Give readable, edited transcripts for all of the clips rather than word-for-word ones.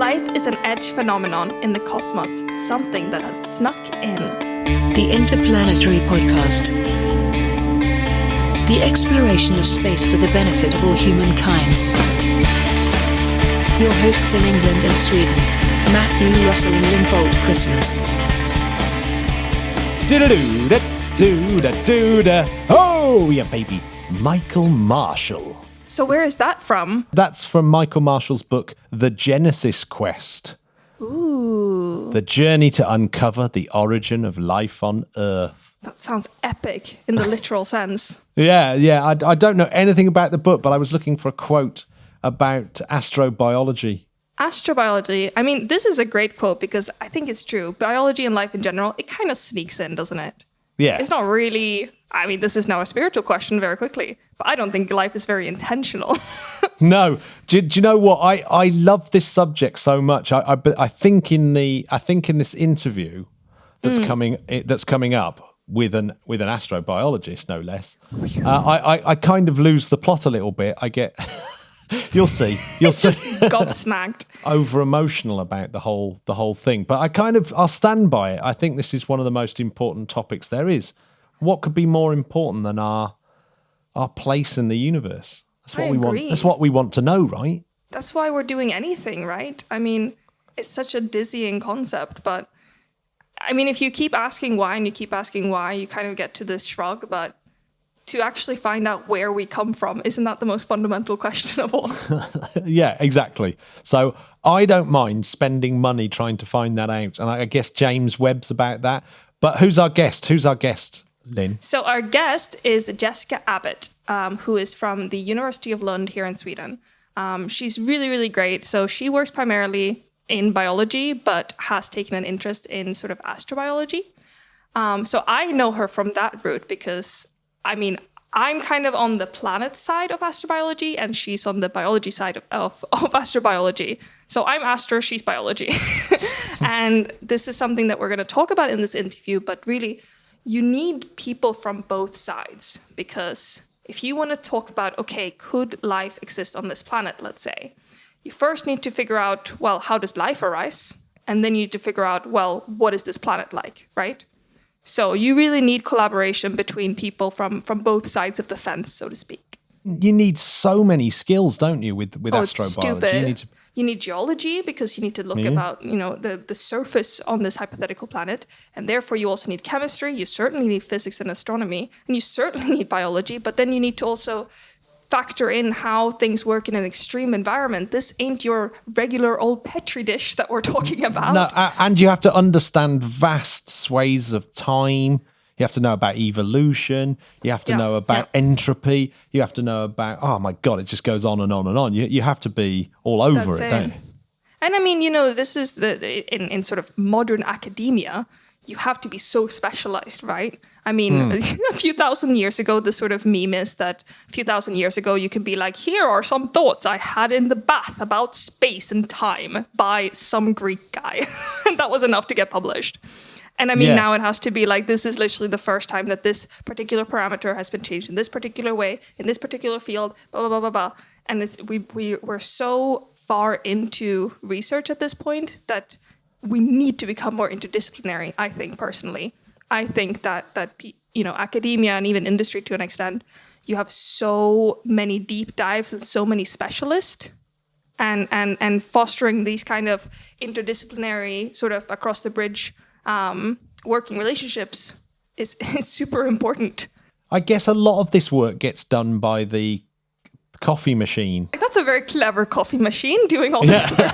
Life is an edge phenomenon in the cosmos, something that has snuck in. The Interplanetary Podcast. The exploration of space for the benefit of all humankind. Your hosts in England and Sweden, Matthew, Russell and Linn Boldt-Christmas. Do-da-do-da-do-da-do-da. Oh, yeah, baby. Michael Marshall. So where is that from? That's from Michael Marshall's book, The Genesis Quest. Ooh. The journey to uncover the origin of life on Earth. That sounds epic in the literal sense. Yeah. I don't know anything about the book, but I was looking for a quote about astrobiology. Astrobiology. I mean, this is a great quote because I think it's true. Biology and life in general, it kind of sneaks in, doesn't it? Yeah. It's not really... I mean, this is now a spiritual question very quickly, but I don't think life is very intentional. No. Do you know what? I love this subject so much. I think in this interview that's coming up with an astrobiologist, no less, I kind of lose the plot a little bit. I get... You'll see. Gobsmacked. Over emotional about the whole thing. But I'll stand by it. I think this is one of the most important topics there is. What could be more important than our place in the universe? That's what we want. That's what we want to know, right? That's why we're doing anything, right? I mean, it's such a dizzying concept, but I mean, if you keep asking why and you keep asking why, you kind of get to this shrug, but to actually find out where we come from, isn't that the most fundamental question of all? Yeah, exactly. So I don't mind spending money trying to find that out. And I guess James Webb's about that. But who's our guest? Linn? So our guest is Jessica Abbott, who is from the University of Lund here in Sweden. She's really, really great. So she works primarily in biology, but has taken an interest in sort of astrobiology. So I know her from that route because, I mean, I'm kind of on the planet side of astrobiology, and she's on the biology side of astrobiology. So I'm astro, she's biology. And this is something that we're going to talk about in this interview, but really... You need people from both sides, because if you want to talk about, okay, could life exist on this planet, let's say, you first need to figure out, well, how does life arise? And then you need to figure out, well, what is this planet like, right? So you really need collaboration between people from both sides of the fence, so to speak. You need so many skills, don't you, with astrobiology? Stupid. You need geology because you need to look about, the surface on this hypothetical planet. And therefore, you also need chemistry. You certainly need physics and astronomy. And you certainly need biology. But then you need to also factor in how things work in an extreme environment. This ain't your regular old Petri dish that we're talking about. No, and you have to understand vast swathes of time. You have to know about evolution. You have to know about entropy. You have to know about, oh my God, it just goes on and on and on. You have to be all over it, don't you? And I mean, this is in sort of modern academia, you have to be so specialized, right? I mean, a few thousand years ago, the sort of meme is that a few thousand years ago, you can be like, here are some thoughts I had in the bath about space and time by some Greek guy. And that was enough to get published. And I mean, now it has to be like, this is literally the first time that this particular parameter has been changed in this particular way, in this particular field, blah, blah, blah, blah, blah. And we're so far into research at this point that we need to become more interdisciplinary, I think, personally. I think that academia and even industry to an extent, you have so many deep dives and so many specialists. And fostering these kind of interdisciplinary sort of across the bridge working relationships is super important. I guess a lot of this work gets done by the coffee machine. That's a very clever coffee machine doing all this work.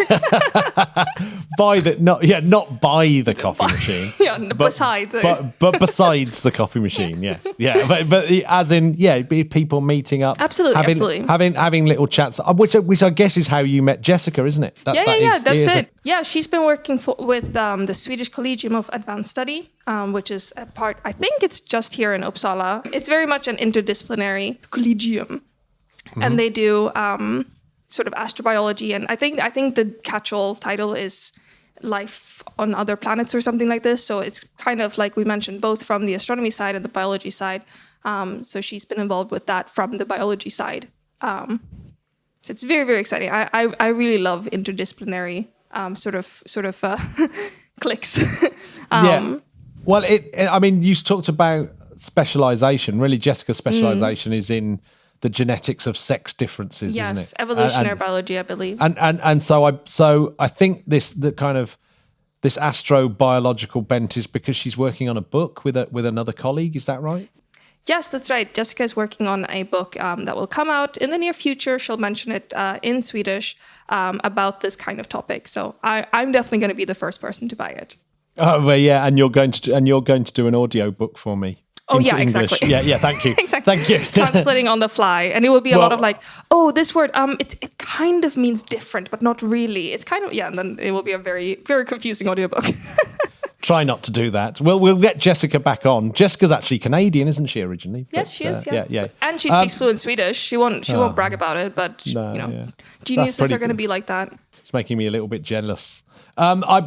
Not by the coffee machine. But besides the coffee machine, yes. Yeah, but as in, people meeting up. Absolutely. Having little chats, which I guess is how you met Jessica, isn't it? That's it. Yeah, she's been working with the Swedish Collegium of Advanced Study, which is a part, I think it's just here in Uppsala. It's very much an interdisciplinary collegium. Mm-hmm. And they do sort of astrobiology, and I think the catch-all title is life on other planets or something like this. So it's kind of like we mentioned, both from the astronomy side and the biology side. So she's been involved with that from the biology side. So it's very, very exciting. I really love interdisciplinary sort of clicks. Well, I mean, you talked about specialization. Really, Jessica's specialization is in the genetics of sex differences, isn't it? Yes, evolutionary biology, I believe. And so I think this astrobiological bent is because she's working on a book with another colleague. Is that right? Yes, that's right. Jessica is working on a book that will come out in the near future. She'll mention it in Swedish about this kind of topic. So I'm definitely going to be the first person to buy it. Oh well, yeah, and you're going to do an audio book for me. Oh into yeah, English. exactly. Yeah, thank you. Exactly. Thank you. Translating on the fly, and it will be a lot of like, oh, this word, it kind of means different, but not really. It's kind of and then it will be a very, very confusing audiobook. Try not to do that. We'll get Jessica back on. Jessica's actually Canadian, isn't she originally? Yes, she is. Yeah. And she speaks fluent Swedish. She won't brag about it, but geniuses are going to be like that. It's making me a little bit jealous.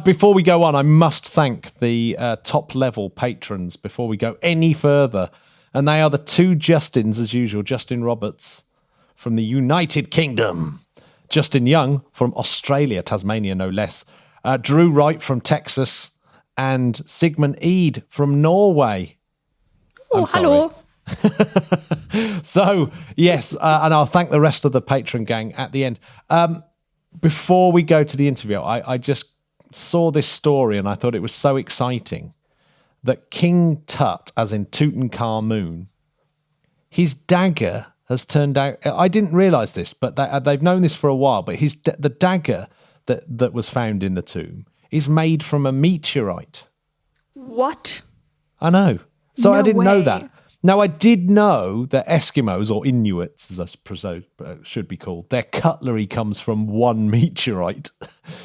Before we go on, I must thank the top-level patrons before we go any further. And they are the two Justins, as usual. Justin Roberts from the United Kingdom. Justin Young from Australia, Tasmania no less. Drew Wright from Texas. And Sigmund Eid from Norway. Oh, hello. So, yes, and I'll thank the rest of the patron gang at the end. Before we go to the interview, I just saw this story and I thought it was so exciting that King Tut, as in Tutankhamun, his dagger has turned out. I didn't realise this, but they've known this for a while. But the dagger that was found in the tomb is made from a meteorite. What? I know. So No I didn't know way. that. Now, I did know that Eskimos, or Inuits, as I suppose should be called, their cutlery comes from one meteorite.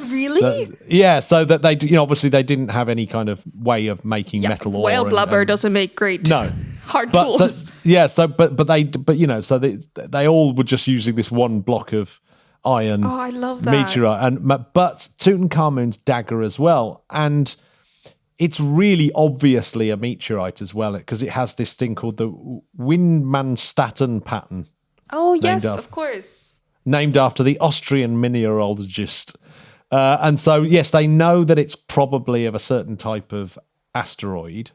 Really? Yeah, so that they, obviously they didn't have any kind of way of making metal ore. Whale blubber doesn't make great hard tools. So they all were just using this one block of iron. Oh, I love that. Meteorite, but Tutankhamun's dagger as well, and it's really obviously a meteorite as well because it has this thing called the Windmanstatten pattern. Oh yes, of course. Named after the Austrian mineralogist. And so, yes, they know that it's probably of a certain type of asteroid.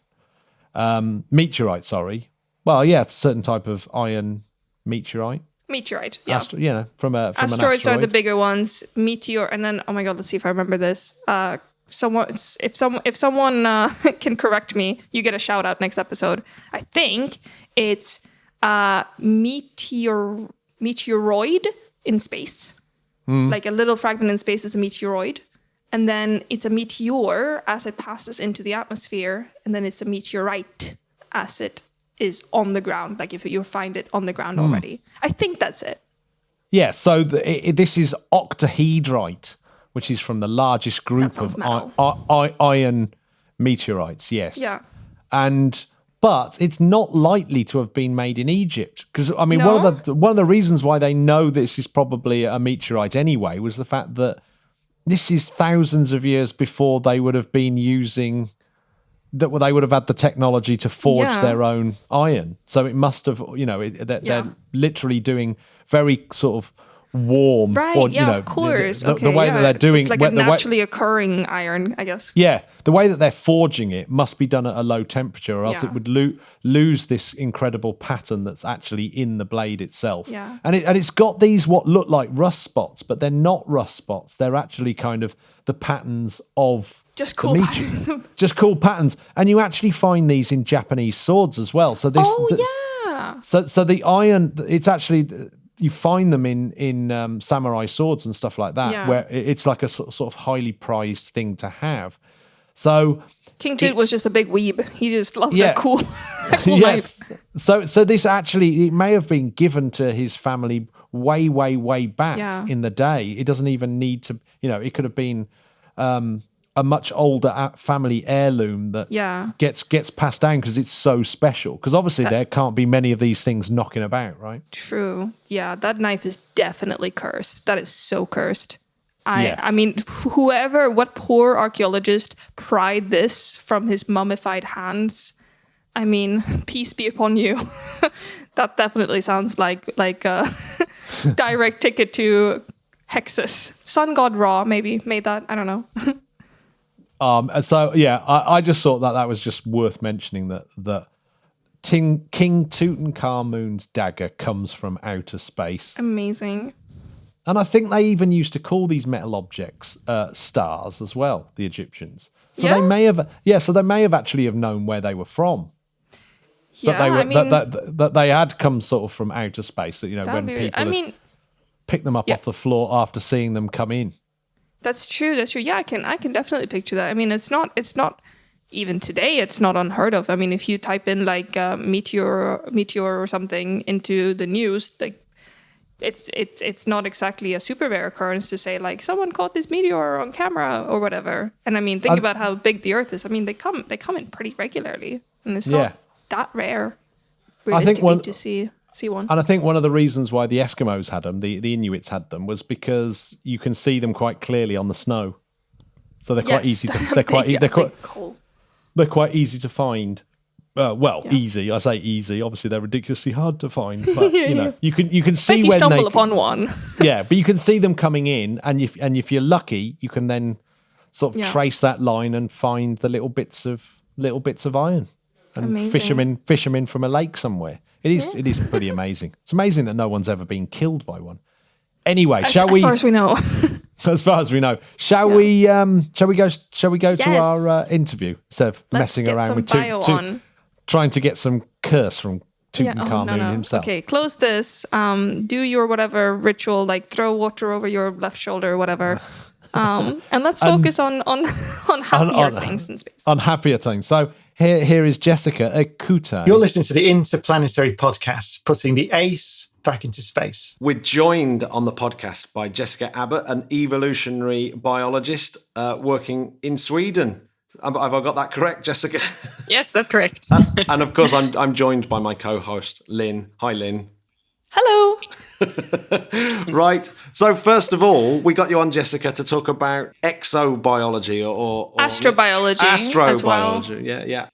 Meteorite, sorry. Well, yeah, it's a certain type of iron meteorite. Meteorite, yeah. From an Asteroids asteroid. are the bigger ones. Meteor, and then, oh my God, let's see if I remember this. If someone can correct me, you get a shout out next episode. I think it's meteoroid in space. Like a little fragment in space is a meteoroid. And then it's a meteor as it passes into the atmosphere. And then it's a meteorite as it is on the ground. Like if you find it on the ground already. I think that's it. Yeah, so this is octahedrite, which is from the largest group of iron meteorites, yes. Yeah. But it's not likely to have been made in Egypt because I mean one of the reasons why they know this is probably a meteorite anyway was the fact that this is thousands of years before they would have been using they would have had the technology to forge their own iron. So it must have, they're literally doing very sort of warm, right? Or, of course. The way that they're doing, it's like a naturally occurring iron, I guess. Yeah, the way that they're forging it must be done at a low temperature, or else it would lose this incredible pattern that's actually in the blade itself. Yeah, and it's got these what look like rust spots, but they're not rust spots. They're actually kind of the patterns of. Just cool patterns. Just cool patterns. And you actually find these in Japanese swords as well. So this So the iron, it's actually, you find them in samurai swords and stuff like that, where it's like a sort of highly prized thing to have. So King Tut was just a big weeb. He just loved that cool. Yes. So this actually, it may have been given to his family way, way, way back in the day. It doesn't even need to, it could have been a much older family heirloom that gets passed down because it's so special. Because obviously there can't be many of these things knocking about, right? True. Yeah, that knife is definitely cursed. That is so cursed. I mean, what poor archaeologist pried this from his mummified hands? I mean, peace be upon you. That definitely sounds like a direct ticket to hexes. Sun god Ra maybe made that. I don't know. And so yeah, I just thought that was just worth mentioning that King Tutankhamun's dagger comes from outer space. Amazing. And I think they even used to call these metal objects stars as well, the Egyptians. So Yeah? they may have actually have known where they were from. Yeah, That they were I mean, that they had come sort of from outer space. That, you know, when that'd be, people I mean, pick them up yeah. off the floor after seeing them come in. That's true. That's true. Yeah, I can definitely picture that. I mean, it's not even today. It's not unheard of. I mean, if you type in like meteor or something into the news, like it's not exactly a super rare occurrence to say like someone caught this meteor on camera or whatever. And I mean, think about how big the Earth is. I mean, they come in pretty regularly, and it's not that rare realistically to see one. And I think one of the reasons why the Eskimos had them, the Inuits had them, was because you can see them quite clearly on the snow. So they're quite easy to they're quite easy to find. Easy. I say easy. Obviously, they're ridiculously hard to find. But you know, you can see if you when stumble upon one. Yeah, but you can see them coming in, and if you're lucky, you can then sort of trace that line and find the little bits of iron and fish them in from a lake somewhere. It is pretty amazing. It's amazing that no one's ever been killed by one. Anyway, shall we? As far as we know. As far as we know, shall we go to our interview instead of messing around with trying to get some curse from Tutankhamun himself? Okay, close this. Do your whatever ritual, like throw water over your left shoulder or whatever. And let's focus on happier things in space. On happier things. So here is Jessica Abbott. You're listening to the Interplanetary Podcast, putting the ace back into space. We're joined on the podcast by Jessica Abbott, an evolutionary biologist working in Sweden. Have I got that correct, Jessica? Yes, that's correct. And of course, I'm joined by my co-host, Linn. Hi, Linn. Hello. Right. So first of all, we got you on, Jessica, to talk about exobiology or astrobiology. Astrobiology. As well.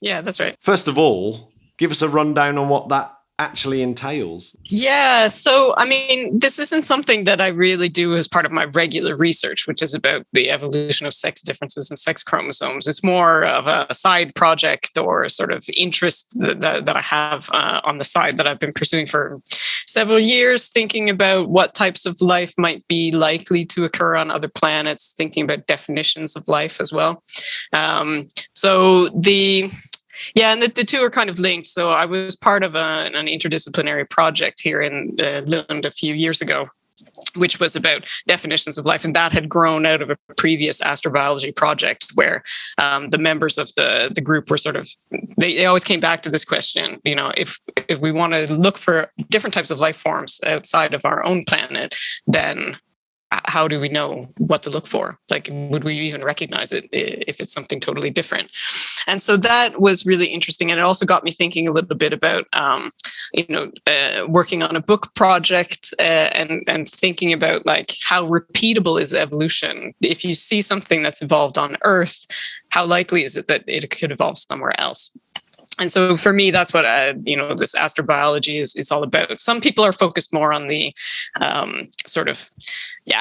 Yeah, that's right. First of all, give us a rundown on what that actually entails. Yeah, so I mean, this isn't something that I really do as part of my regular research, which is about the evolution of sex differences in sex chromosomes. It's more of a side project or sort of interest that I have on the side that I've been pursuing for several years, thinking about what types of life might be likely to occur on other planets, thinking about definitions of life as well. And the two are kind of linked. So I was part of an interdisciplinary project here in Lund a few years ago, which was about definitions of life. And that had grown out of a previous astrobiology project where the members of the group were sort of, they always came back to this question, you know, if we want to look for different types of life forms outside of our own planet, then how do we know what to look for? Like, would we even recognize it if it's something totally different? And so that was really interesting. And it also got me thinking a little bit about, working on a book project and thinking about like how repeatable is evolution? If you see something that's evolved on Earth, how likely is it that it could evolve somewhere else? And so for me, that's what, this astrobiology is all about. Some people are focused more on the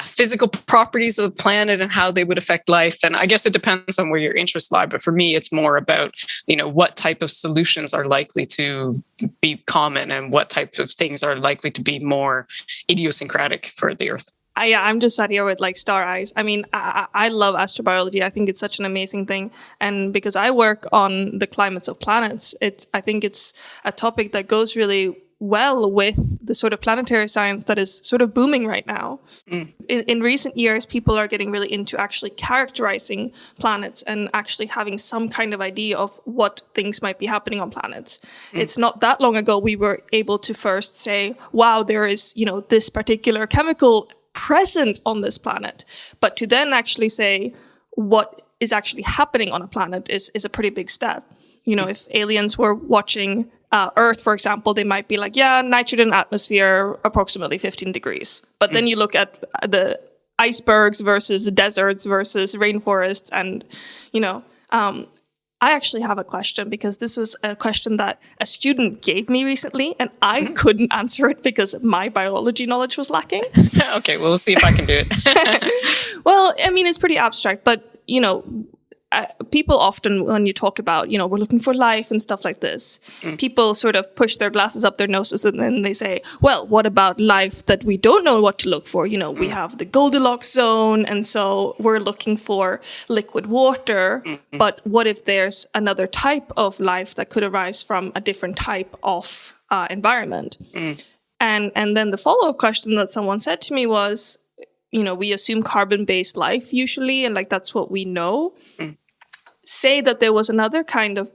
physical properties of the planet and how they would affect life. And I guess it depends on where your interests lie. But for me, it's more about, what type of solutions are likely to be common and what type of things are likely to be more idiosyncratic for the Earth. I'm just sat here with like star eyes. I mean, I love astrobiology. I think it's such an amazing thing. And because I work on the climates of planets, I think it's a topic that goes really well with the sort of planetary science that is sort of booming right now. In recent years, people are getting really into actually characterizing planets and actually having some kind of idea of what things might be happening on planets. It's not that long ago we were able to first say, wow, there is, this particular chemical present on this planet. But to then actually say what is actually happening on a planet is a pretty big step. If aliens were watching Earth, for example, they might be like, yeah, nitrogen atmosphere, approximately 15 degrees. But then you look at the icebergs versus deserts versus rainforests and, I actually have a question, because this was a question that a student gave me recently, and I couldn't answer it because my biology knowledge was lacking. Okay, well, we'll see if I can do it. Well, I mean, it's pretty abstract, but, people often, when you talk about, we're looking for life and stuff like this, people sort of push their glasses up their noses and then they say, well, what about life that we don't know what to look for? We have the Goldilocks zone, and so we're looking for liquid water. But what if there's another type of life that could arise from a different type of environment? And then the follow-up question that someone said to me was, we assume carbon-based life usually, and like that's what we know. Say that there was another kind of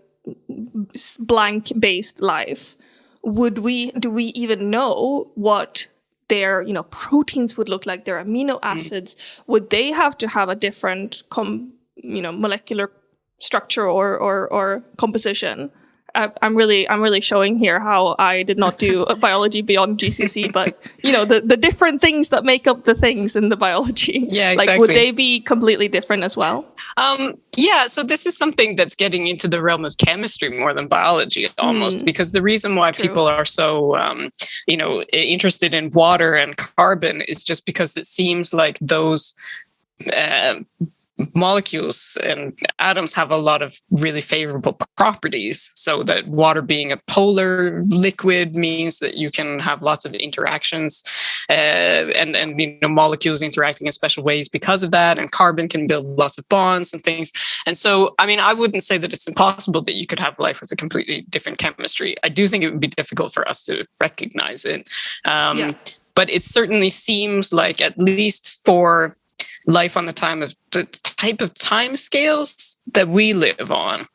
blank-based life. Do we even know what their, proteins would look like, their amino acids? Would they have to have a different, molecular structure or composition? I'm really showing here how I did not do biology beyond GCC, but the different things that make up the things in the biology. Yeah, exactly. Like, would they be completely different as well? Yeah, so this is something that's getting into the realm of chemistry more than biology almost, because the reason why people are so, interested in water and carbon is just because it seems like those molecules and atoms have a lot of really favorable properties. So that water being a polar liquid means that you can have lots of interactions, and molecules interacting in special ways because of that. And carbon can build lots of bonds and things. And so, I mean, I wouldn't say that it's impossible that you could have life with a completely different chemistry. I do think it would be difficult for us to recognize it. But it certainly seems like, at least for life on the type of time scales that we live on,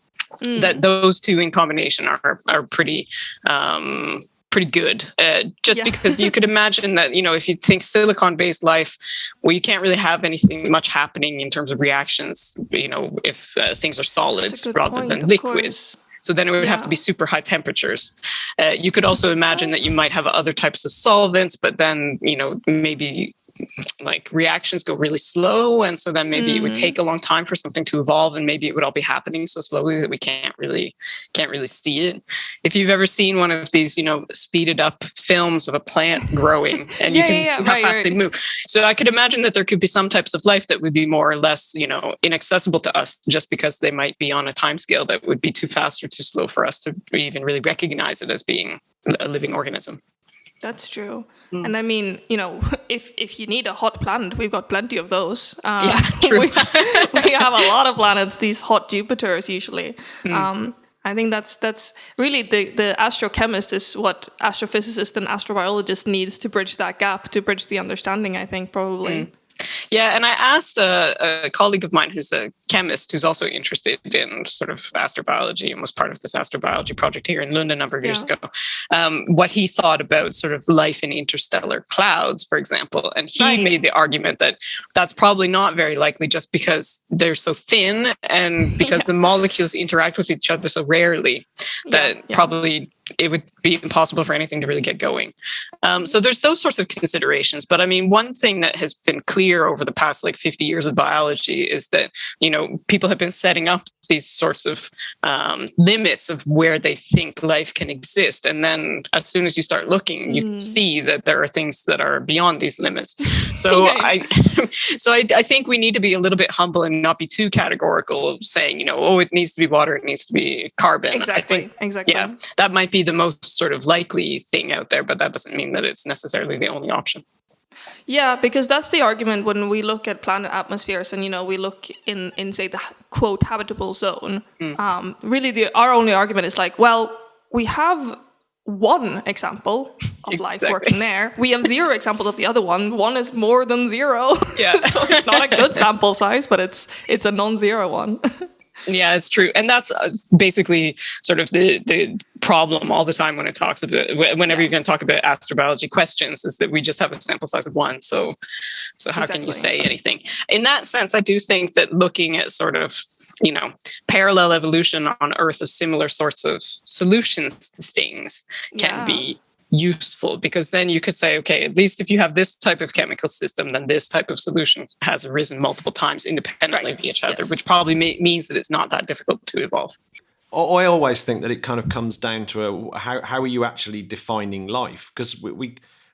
that those two in combination are pretty good. Because you could imagine that, if you think silicon-based life, well, you can't really have anything much happening in terms of reactions, if things are solids rather than liquids. So then it would have to be super high temperatures. You could also imagine that you might have other types of solvents, but then, maybe like reactions go really slow, and so then maybe it would take a long time for something to evolve, and maybe it would all be happening so slowly that we can't really see it. If you've ever seen one of these speeded up films of a plant growing, and you can see how fast they move, so I could imagine that there could be some types of life that would be more or less inaccessible to us, just because they might be on a time scale that would be too fast or too slow for us to even really recognize it as being a living organism. That's true. And I mean, if you need a hot planet, we've got plenty of those. True. we have a lot of planets, these hot Jupiters usually. I think that's really the astrochemist is what astrophysicist and astrobiologist needs to bridge that gap, to bridge the understanding, I think, probably. Yeah, and I asked a colleague of mine who's a chemist who's also interested in sort of astrobiology and was part of this astrobiology project here in Lund a number of years ago, what he thought about sort of life in interstellar clouds, for example. And he made the argument that that's probably not very likely, just because they're so thin and because the molecules interact with each other so rarely that probably it would be impossible for anything to really get going. So there's those sorts of considerations. But I mean, one thing that has been clear over the past 50 years of biology is that, people have been setting up these sorts of limits of where they think life can exist. And then as soon as you start looking, you see that there are things that are beyond these limits. So I think we need to be a little bit humble and not be too categorical of saying, it needs to be water, it needs to be carbon. Exactly. Yeah, that might be the most sort of likely thing out there, but that doesn't mean that it's necessarily the only option. Yeah, because that's the argument when we look at planet atmospheres and, we look in say, the quote habitable zone. Really, our only argument is we have one example of life working there. We have 0 examples of the other one. One is more than 0. Yeah. So it's not a good sample size, but it's a non-zero one. Yeah, it's true. And that's basically sort of the problem all the time when it talks about, whenever you're going to talk about astrobiology questions, is that we just have a sample size of 1. So how can you say anything? In that sense, I do think that looking at sort of, parallel evolution on Earth of similar sorts of solutions to things can be useful, because then you could say, okay, at least if you have this type of chemical system, then this type of solution has arisen multiple times independently of each other, which probably means that it's not that difficult to evolve. I always think that it kind of comes down to how are you actually defining life? Because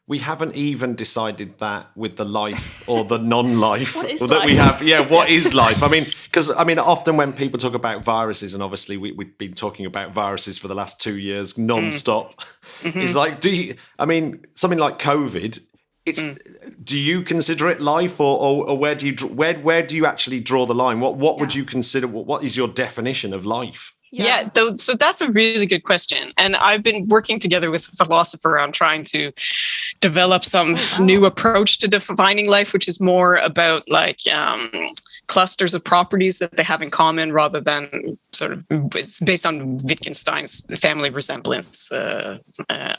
we haven't even decided that with the life or the non-life What is that life? we have. Yeah, what is life? I mean, because often when people talk about viruses, and obviously we've been talking about viruses for the last 2 years non-stop, it's like, something like COVID, do you consider it life, or where do you actually draw the line? What would you consider? What is your definition of life? Yeah, so that's a really good question. And I've been working together with a philosopher on trying to develop some new approach to defining life, which is more about like clusters of properties that they have in common, rather than sort of, it's based on Wittgenstein's family resemblance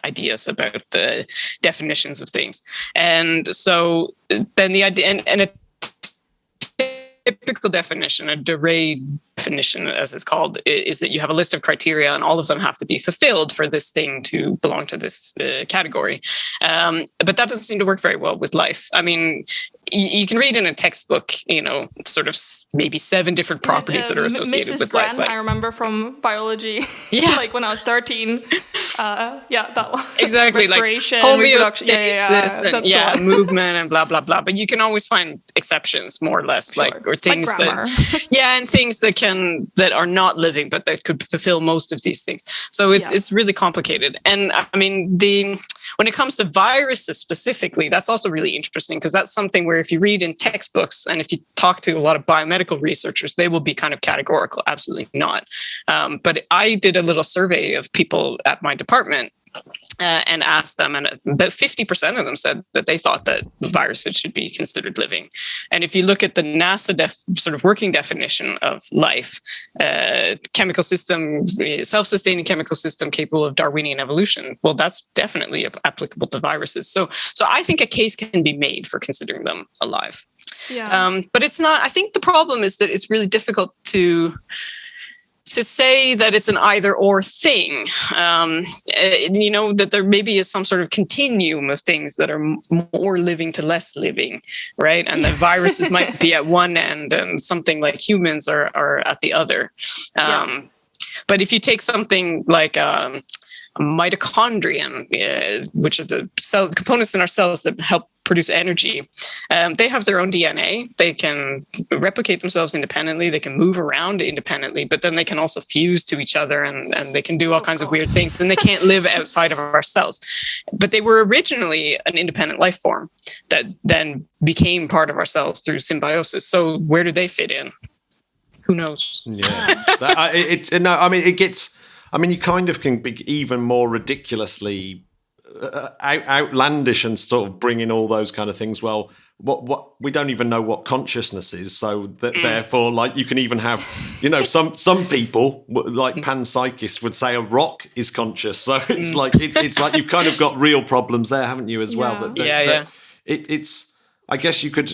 ideas about the definitions of things. And so then the idea, and a typical definition, a Dore definition, as it's called, is that you have a list of criteria and all of them have to be fulfilled for this thing to belong to this category. But that doesn't seem to work very well with life. I mean, you can read in a textbook, sort of maybe 7 different properties that are associated Mrs. with Grant, life. I remember from biology, Yeah. like when I was 13. That one. Exactly, like respiration, homeostasis, that's the and one. movement and blah, blah, blah. But you can always find exceptions, more or less, Sure. or things Like grammar. and things that are not living, but that could fulfill most of these things. So it's really complicated. And I mean, when it comes to viruses specifically, that's also really interesting, because that's something where if you read in textbooks and if you talk to a lot of biomedical researchers, they will be kind of categorical. Absolutely not. But I did a little survey of people at my department and asked them, and about 50% of them said that they thought that viruses should be considered living. And if you look at the NASA sort of working definition of life, chemical system, self-sustaining chemical system capable of Darwinian evolution, well, that's definitely applicable to viruses. So I think a case can be made for considering them alive. Yeah. But it's not. I think the problem is that it's really difficult to say that it's an either-or thing, that there maybe is some sort of continuum of things that are more living to less living, right? And the viruses might be at one end and something like humans are at the other. But if you take something like a mitochondrion, which are the cell components in our cells that help produce energy, they have their own DNA. They can replicate themselves independently. They can move around independently, but then they can also fuse to each other and they can do all kinds of weird things. And they can't live outside of our cells. But they were originally an independent life form that then became part of our cells through symbiosis. So where do they fit in? Who knows? Yeah. You kind of can be even more ridiculously outlandish and sort of bring in all those kind of things. Well, what we don't even know what consciousness is, so that therefore, like, you can even have, some people like panpsychists would say a rock is conscious. So it's like you've kind of got real problems there, haven't you, as well? It's. I guess you could,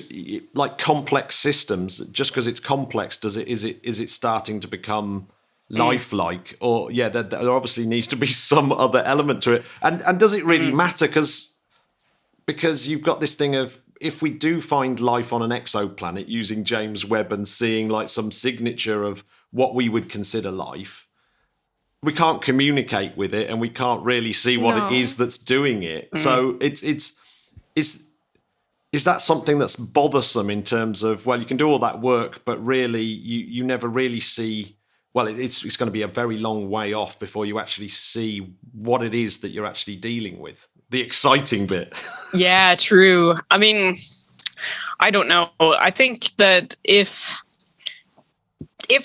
like, complex systems. Just because it's complex, is it starting to become lifelike? Or there obviously needs to be some other element to it. And does it really matter? Because you've got this thing of, if we do find life on an exoplanet using James Webb and seeing like some signature of what we would consider life, we can't communicate with it and we can't really see what it is that's doing it. So is that something that's bothersome in terms of, well, you can do all that work, but really you never really see, well, it's going to be a very long way off before you actually see what it is that you're actually dealing with. The exciting bit. Yeah, true. I mean, I don't know. I think that if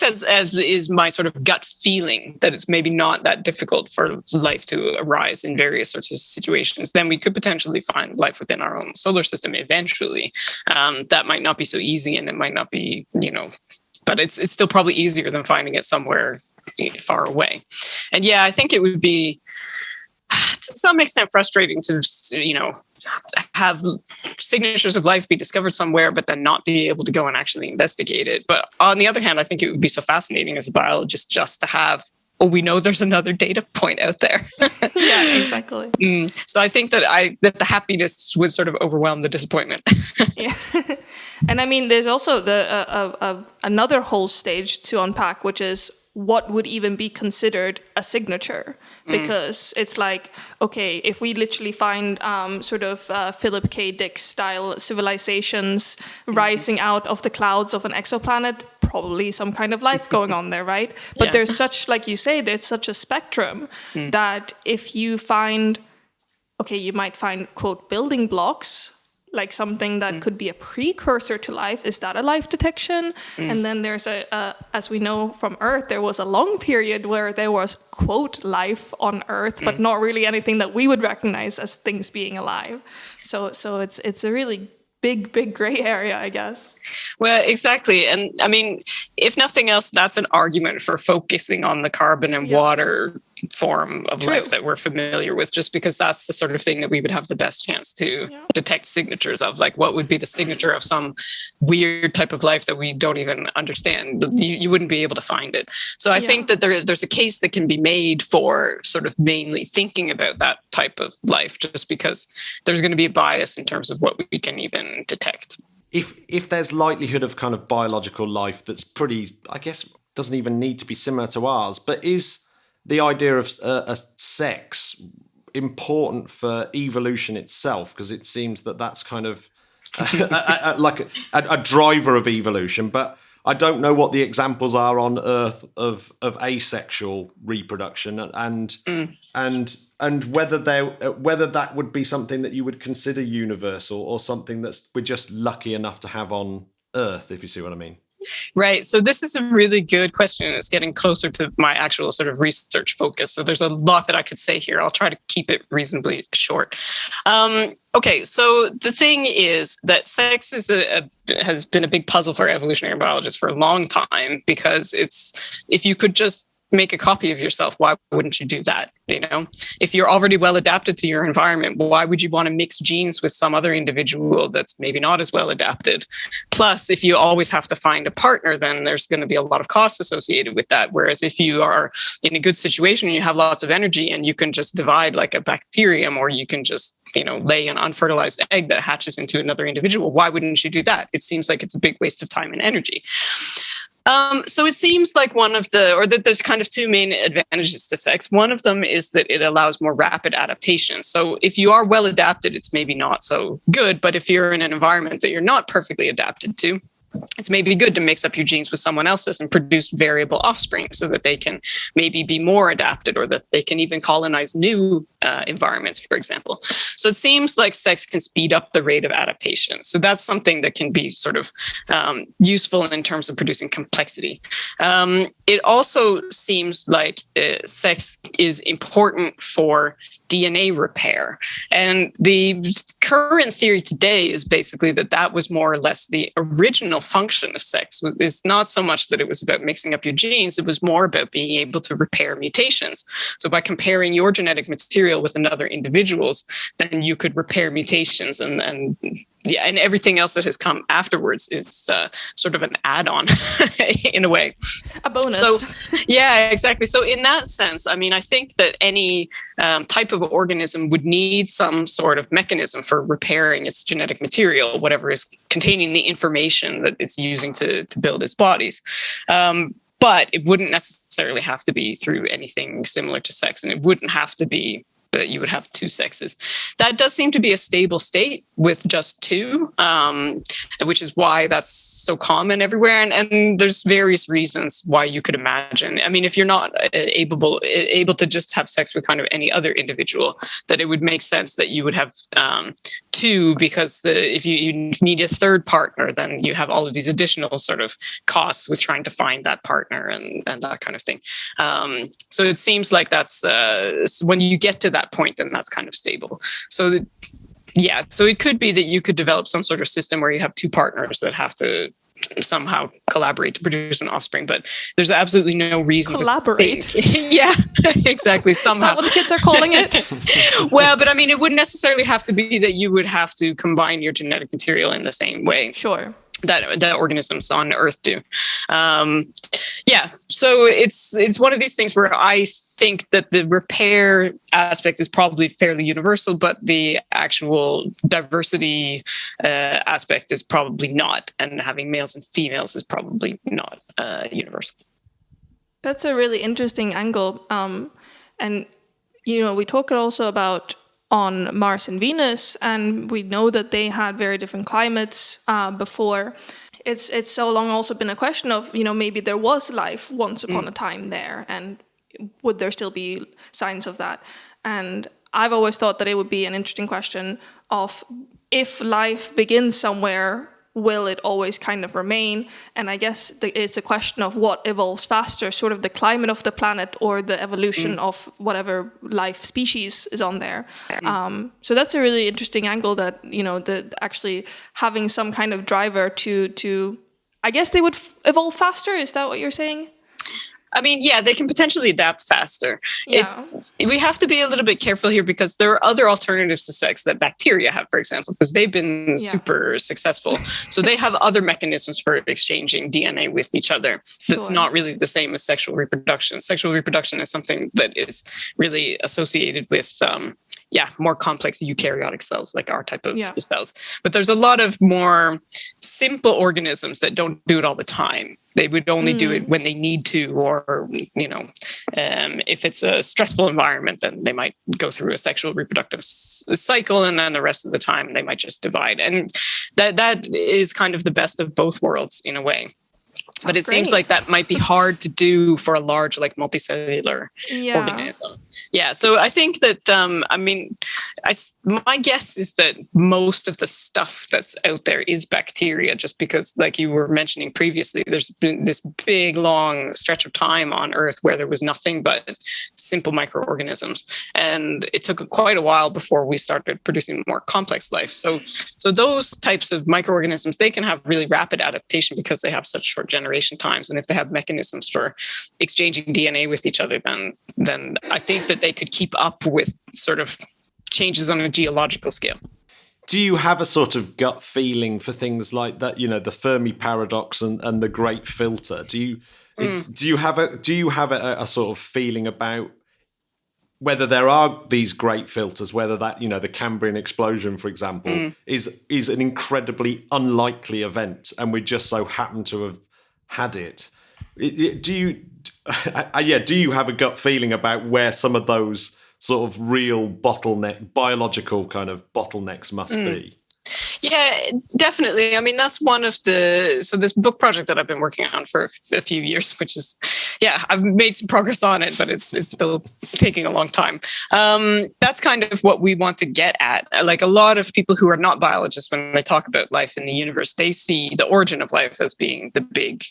as is my sort of gut feeling, that it's maybe not that difficult for life to arise in various sorts of situations, then we could potentially find life within our own solar system eventually. That might not be so easy, and it might not be, but it's still probably easier than finding it somewhere far away. And yeah, I think it would be to some extent frustrating to, have signatures of life be discovered somewhere, but then not be able to go and actually investigate it. But on the other hand, I think it would be so fascinating as a biologist just to have oh, we know there's another data point out there. Yeah, exactly. So I think that the happiness would sort of overwhelm the disappointment. Yeah. And I mean, there's also another whole stage to unpack, which is what would even be considered a signature, because it's like, okay, if we literally find sort of Philip K. Dick style civilizations rising out of the clouds of an exoplanet, probably some kind of life going on there, right? But there's such, like you say, there's such a spectrum that if you find, okay, you might find, quote, building blocks, like something that could be a precursor to life. Is that a life detection? And then there's as we know from Earth, there was a long period where there was, quote, life on Earth, but not really anything that we would recognize as things being alive. So it's a really big gray area, I guess. Well, exactly. And I mean, if nothing else, that's an argument for focusing on the carbon and water form of life that we're familiar with, just because that's the sort of thing that we would have the best chance to detect signatures of. Like, what would be the signature of some weird type of life that we don't even understand? You wouldn't be able to find it. So I think that there's a case that can be made for sort of mainly thinking about that type of life, just because there's going to be a bias in terms of what we can even detect. If there's likelihood of kind of biological life that's pretty, I guess, doesn't even need to be similar to ours, but is the idea of a sex important for evolution itself? Because it seems that that's kind of like a driver of evolution. But I don't know what the examples are on Earth of asexual reproduction, and whether that would be something that you would consider universal, or something that's we're just lucky enough to have on Earth, if you see what I mean. Right. So this is a really good question. It's getting closer to my actual sort of research focus. So there's a lot that I could say here. I'll try to keep it reasonably short. Okay. So the thing is that sex has been a big puzzle for evolutionary biologists for a long time, because if you could just make a copy of yourself, why wouldn't you do that? You know, if you're already well adapted to your environment, why would you want to mix genes with some other individual that's maybe not as well adapted? Plus, if you always have to find a partner, then there's going to be a lot of costs associated with that. Whereas if you are in a good situation and you have lots of energy and you can just divide like a bacterium, or you can just, lay an unfertilized egg that hatches into another individual, why wouldn't you do that? It seems like it's a big waste of time and energy. So it seems like there's kind of two main advantages to sex. One of them is that it allows more rapid adaptation. So if you are well adapted, it's maybe not so good. But if you're in an environment that you're not perfectly adapted to, it's maybe good to mix up your genes with someone else's and produce variable offspring so that they can maybe be more adapted, or that they can even colonize new environments, for example. So it seems like sex can speed up the rate of adaptation. So that's something that can be sort of useful in terms of producing complexity. It also seems like sex is important for DNA repair. And the current theory today is basically that was more or less the original function of sex. It's not so much that it was about mixing up your genes, it was more about being able to repair mutations. So by comparing your genetic material with another individual's, then you could repair mutations, and everything else that has come afterwards is sort of an add-on in a way. A bonus. So, yeah, exactly. So in that sense, I mean, I think that any type of organism would need some sort of mechanism for repairing its genetic material, whatever is containing the information that it's using to build its bodies. But it wouldn't necessarily have to be through anything similar to sex, and it wouldn't have to be that you would have two sexes. That does seem to be a stable state with just two, which is why that's so common everywhere. And there's various reasons why you could imagine. I mean, if you're not able to just have sex with kind of any other individual, that it would make sense that you would have two, because if you need a third partner, then you have all of these additional sort of costs with trying to find that partner and that kind of thing. So it seems like that's when you get to that point, then that's kind of stable. So so it could be that you could develop some sort of system where you have two partners that have to somehow collaborate to produce an offspring, but there's absolutely no reason collaborate. To think. Yeah, exactly. Somehow. Is that what the kids are calling it? Well, but I mean, it wouldn't necessarily have to be that you would have to combine your genetic material in the same way. Sure. that organisms on Earth do. So it's one of these things where I think that the repair aspect is probably fairly universal, but the actual diversity aspect is probably not, and having males and females is probably not universal. That's a really interesting angle. And, we talk also about on Mars and Venus, and we know that they had very different climates before. It's so long also been a question of, maybe there was life once upon a time there, and would there still be signs of that? And I've always thought that it would be an interesting question of, if life begins somewhere, will it always kind of remain? And I guess it's a question of what evolves faster, sort of the climate of the planet or the evolution of whatever life species is on there. So that's a really interesting angle, that, actually having some kind of driver to I guess they would evolve faster. Is that what you're saying? I mean, yeah, they can potentially adapt faster. Yeah. We have to be a little bit careful here, because there are other alternatives to sex that bacteria have, for example, because they've been super successful. So they have other mechanisms for exchanging DNA with each other. That's not really the same as sexual reproduction. Sexual reproduction is something that is really associated with more complex eukaryotic cells, like our type of cells. But there's a lot of more simple organisms that don't do it all the time. They would only do it when they need to, or, if it's a stressful environment, then they might go through a sexual reproductive cycle, and then the rest of the time they might just divide. And that is kind of the best of both worlds in a way. But it seems like that might be hard to do for a large, like, multicellular organism. Yeah. So I think that, my guess is that most of the stuff that's out there is bacteria, just because, like you were mentioning previously, there's been this big, long stretch of time on Earth where there was nothing but simple microorganisms. And it took quite a while before we started producing more complex life. So those types of microorganisms, they can have really rapid adaptation because they have such short generation times, and if they have mechanisms for exchanging DNA with each other, then I think that they could keep up with sort of changes on a geological scale. Do you have a sort of gut feeling for things like that? The Fermi paradox and the Great Filter. Do you have a sort of feeling about whether there are these great filters, whether that, the Cambrian explosion, for example, is an incredibly unlikely event, and we just so happen to have had it? Do you have a gut feeling about where some of those sort of real biological kind of bottlenecks must be? Yeah, definitely. I mean, that's one of this book project that I've been working on for a few years, which is, I've made some progress on it, but it's still taking a long time. That's kind of what we want to get at. Like, a lot of people who are not biologists, when they talk about life in the universe, they see the origin of life as being the big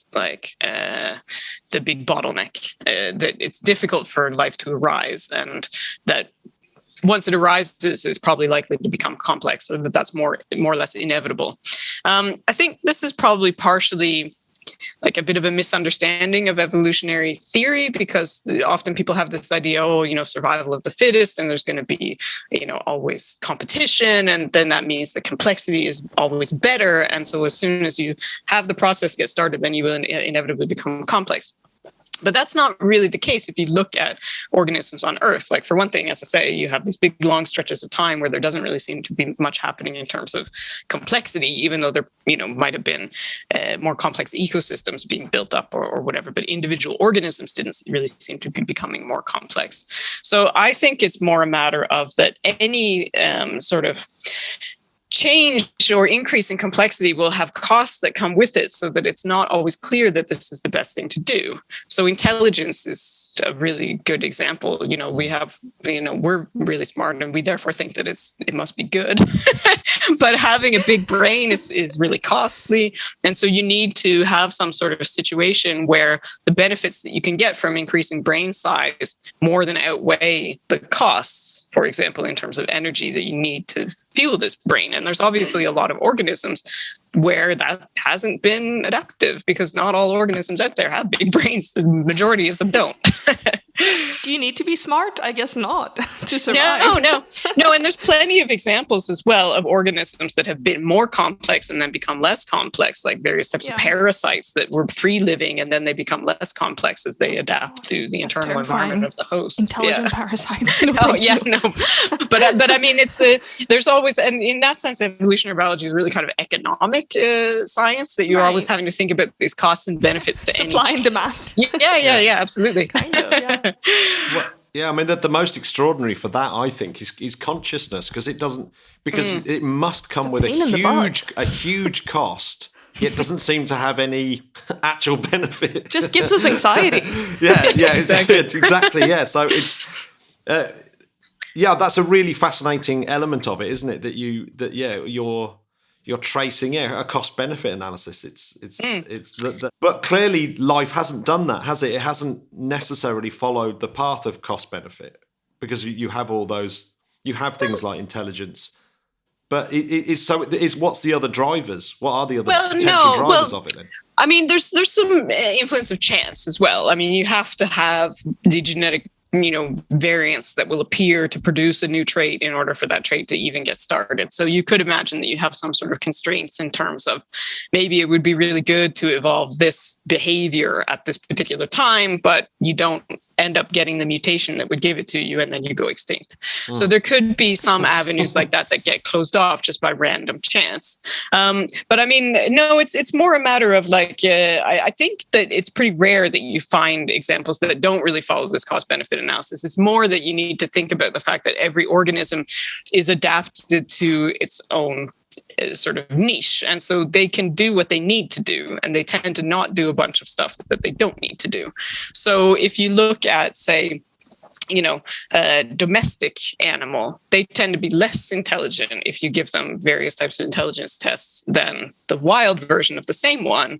bottleneck, that it's difficult for life to arise, and that once it arises, it's probably likely to become complex, or that's more or less inevitable. I think this is probably partially like a bit of a misunderstanding of evolutionary theory, because often people have this idea, survival of the fittest, and there's going to be, always competition, and then that means the complexity is always better. And so as soon as you have the process get started, then you will inevitably become complex. But that's not really the case if you look at organisms on Earth. Like, for one thing, as I say, you have these big, long stretches of time where there doesn't really seem to be much happening in terms of complexity, even though there, might have been more complex ecosystems being built up or whatever. But individual organisms didn't really seem to be becoming more complex. So I think it's more a matter of that any sort of change or increase in complexity will have costs that come with it, so that it's not always clear that this is the best thing to do. So intelligence is a really good example. We have, we're really smart, and we therefore think that it must be good. But having a big brain is really costly. And so you need to have some sort of situation where the benefits that you can get from increasing brain size more than outweigh the costs, for example, in terms of energy that you need to fuel this brain. And there's obviously a lot of organisms where that hasn't been adaptive, because not all organisms out there have big brains. The majority of them don't. Do you need to be smart? I guess not to survive. No. And there's plenty of examples as well of organisms that have been more complex and then become less complex, like various types of parasites that were free living and then they become less complex as they adapt to the internal environment of the host. Intelligent parasites. No. But I mean, there's always, and in that sense, evolutionary biology is really kind of economic science, that you're always having to think about these costs and benefits to supply and demand. Yeah, absolutely. Kind of, yeah. Well, yeah, I mean, the most extraordinary for that, I think, is consciousness, because it must come with a huge cost. Yet doesn't seem to have any actual benefit. Just gives us anxiety. Yeah, exactly. Yeah, so it's that's a really fascinating element of it, isn't it? You're tracing a cost benefit analysis. But clearly life hasn't done that, has it? It hasn't necessarily followed the path of cost benefit, because you have all those. You have things like intelligence. But what's the other drivers? What are the other potential drivers of it then? I mean, there's some influence of chance as well. I mean, you have to have the genetic variants that will appear to produce a new trait in order for that trait to even get started. So you could imagine that you have some sort of constraints in terms of maybe it would be really good to evolve this behavior at this particular time, but you don't end up getting the mutation that would give it to you, and then you go extinct. So there could be some avenues like that get closed off just by random chance. But I mean, no, it's more a matter of I think that it's pretty rare that you find examples that don't really follow this cost-benefit analysis. It's more that you need to think about the fact that every organism is adapted to its own sort of niche, and so they can do what they need to do, and they tend to not do a bunch of stuff that they don't need to do. So if you look at, say, a domestic animal, they tend to be less intelligent if you give them various types of intelligence tests than the wild version of the same one,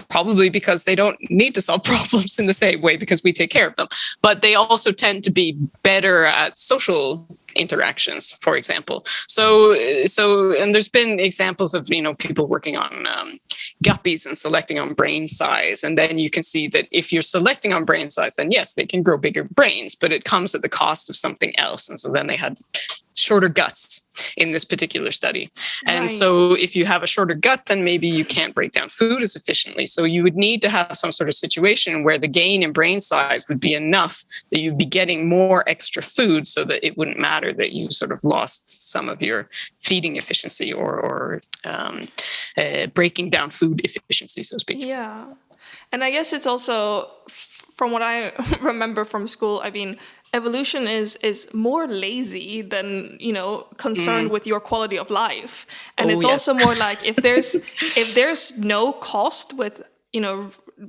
probably because they don't need to solve problems in the same way because we take care of them. But they also tend to be better at social interactions, for example. So, and there's been examples of, people working on guppies and selecting on brain size. And then you can see that if you're selecting on brain size, then yes, they can grow bigger brains, but it comes at the cost of something else. And so then they had shorter guts in this particular study. And so if you have a shorter gut, then maybe you can't break down food as efficiently. So you would need to have some sort of situation where the gain in brain size would be enough that you'd be getting more extra food so that it wouldn't matter that you sort of lost some of your feeding efficiency or breaking down food efficiency, so to speak. Yeah. And I guess it's also, from what I remember from school, I mean, evolution is more lazy than, concerned with your quality of life. And it's also more like if there's no cost with,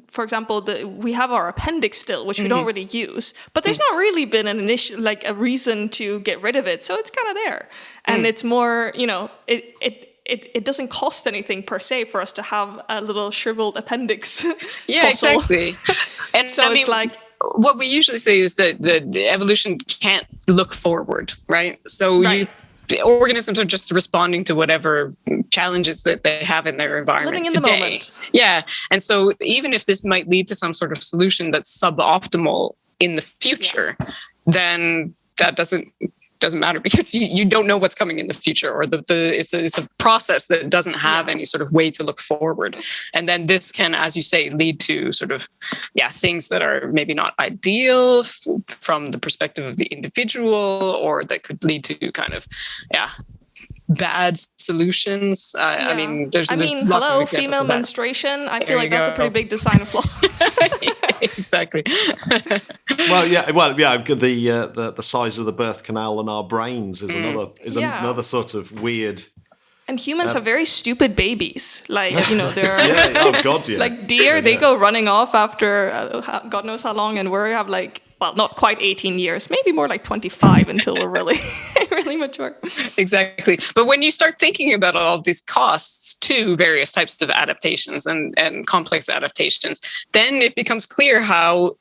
for example, we have our appendix still, which we don't really use, but there's not really been an initial, a reason to get rid of it. So it's kind of there. And it's more, it doesn't cost anything per se for us to have a little shriveled appendix. Yeah, fossil. Exactly. And so it's what we usually say is that the evolution can't look forward, right? So the organisms are just responding to whatever challenges that they have in their environment living in today. the moment. Yeah. And so even if this might lead to some sort of solution that's suboptimal in the future, then that doesn't matter because you don't know what's coming in the future, or it's a process that doesn't have any sort of way to look forward. And then this can, as you say, lead to sort of, things that are maybe not ideal from the perspective of the individual, or that could lead to kind of, bad solutions. I mean, there's lots of examples female of that. menstruation. I feel like that's a pretty big design flaw. Exactly. The size of the birth canal and our brains is another sort of weird. And humans have very stupid babies. They're oh god, yeah. like deer. They go running off after God knows how long, and we have not quite 18 years, maybe more like 25 until we're really, really mature. Exactly. But when you start thinking about all of these costs to various types of adaptations and complex adaptations, then it becomes clear how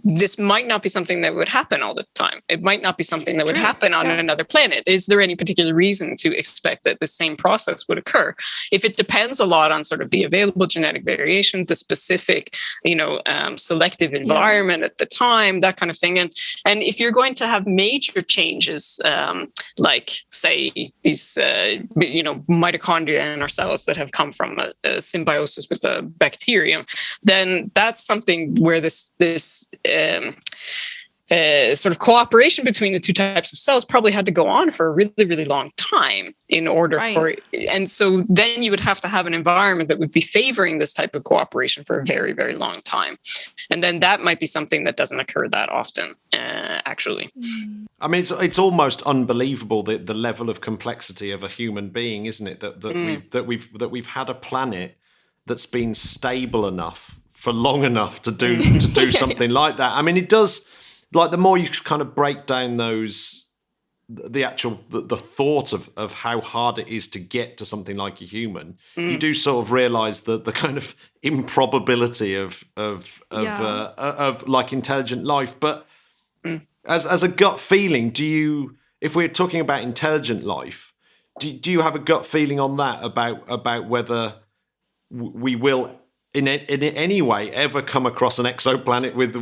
this might not be something that would happen all the time. It might not be something that would happen on another planet. Is there any particular reason to expect that the same process would occur? If it depends a lot on sort of the available genetic variation, the specific, selective environment at the time, that kind of thing. And if you're going to have major changes, like say these, mitochondria in our cells that have come from a symbiosis with a bacterium, then that's something where this sort of cooperation between the two types of cells probably had to go on for a really, really long time in order for it. And so then you would have to have an environment that would be favoring this type of cooperation for a very, very long time. And then that might be something that doesn't occur that often, actually. I mean, it's almost unbelievable the level of complexity of a human being, isn't it? That we've had a planet that's been stable enough for long enough to do something like that. I mean, it does. Like, the more you kind of break down the thought of how hard it is to get to something like a human, you do sort of realize the kind of improbability of like intelligent life. But as a gut feeling, if we're talking about intelligent life, do you have a gut feeling on that about whether we will in any way ever come across an exoplanet with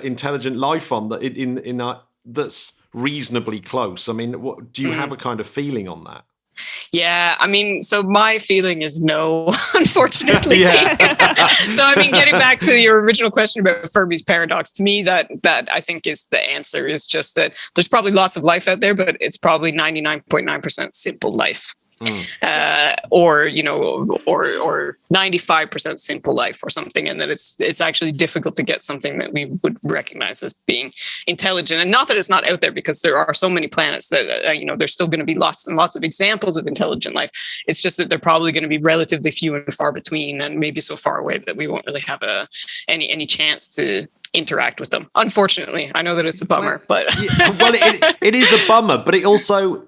intelligent life on that that's reasonably close? I mean, do you have a kind of feeling on that? Yeah, I mean, so my feeling is no, unfortunately. So, I mean, getting back to your original question about Fermi's paradox, to me, that I think is the answer, is just that there's probably lots of life out there, but it's probably 99.9% simple life. Or 95% simple life or something, and that it's actually difficult to get something that we would recognize as being intelligent. And not that it's not out there, because there are so many planets that there's still going to be lots and lots of examples of intelligent life. It's just that they're probably going to be relatively few and far between, and maybe so far away that we won't really have any chance to interact with them. Unfortunately, I know that it's a bummer, but it is a bummer, but it also,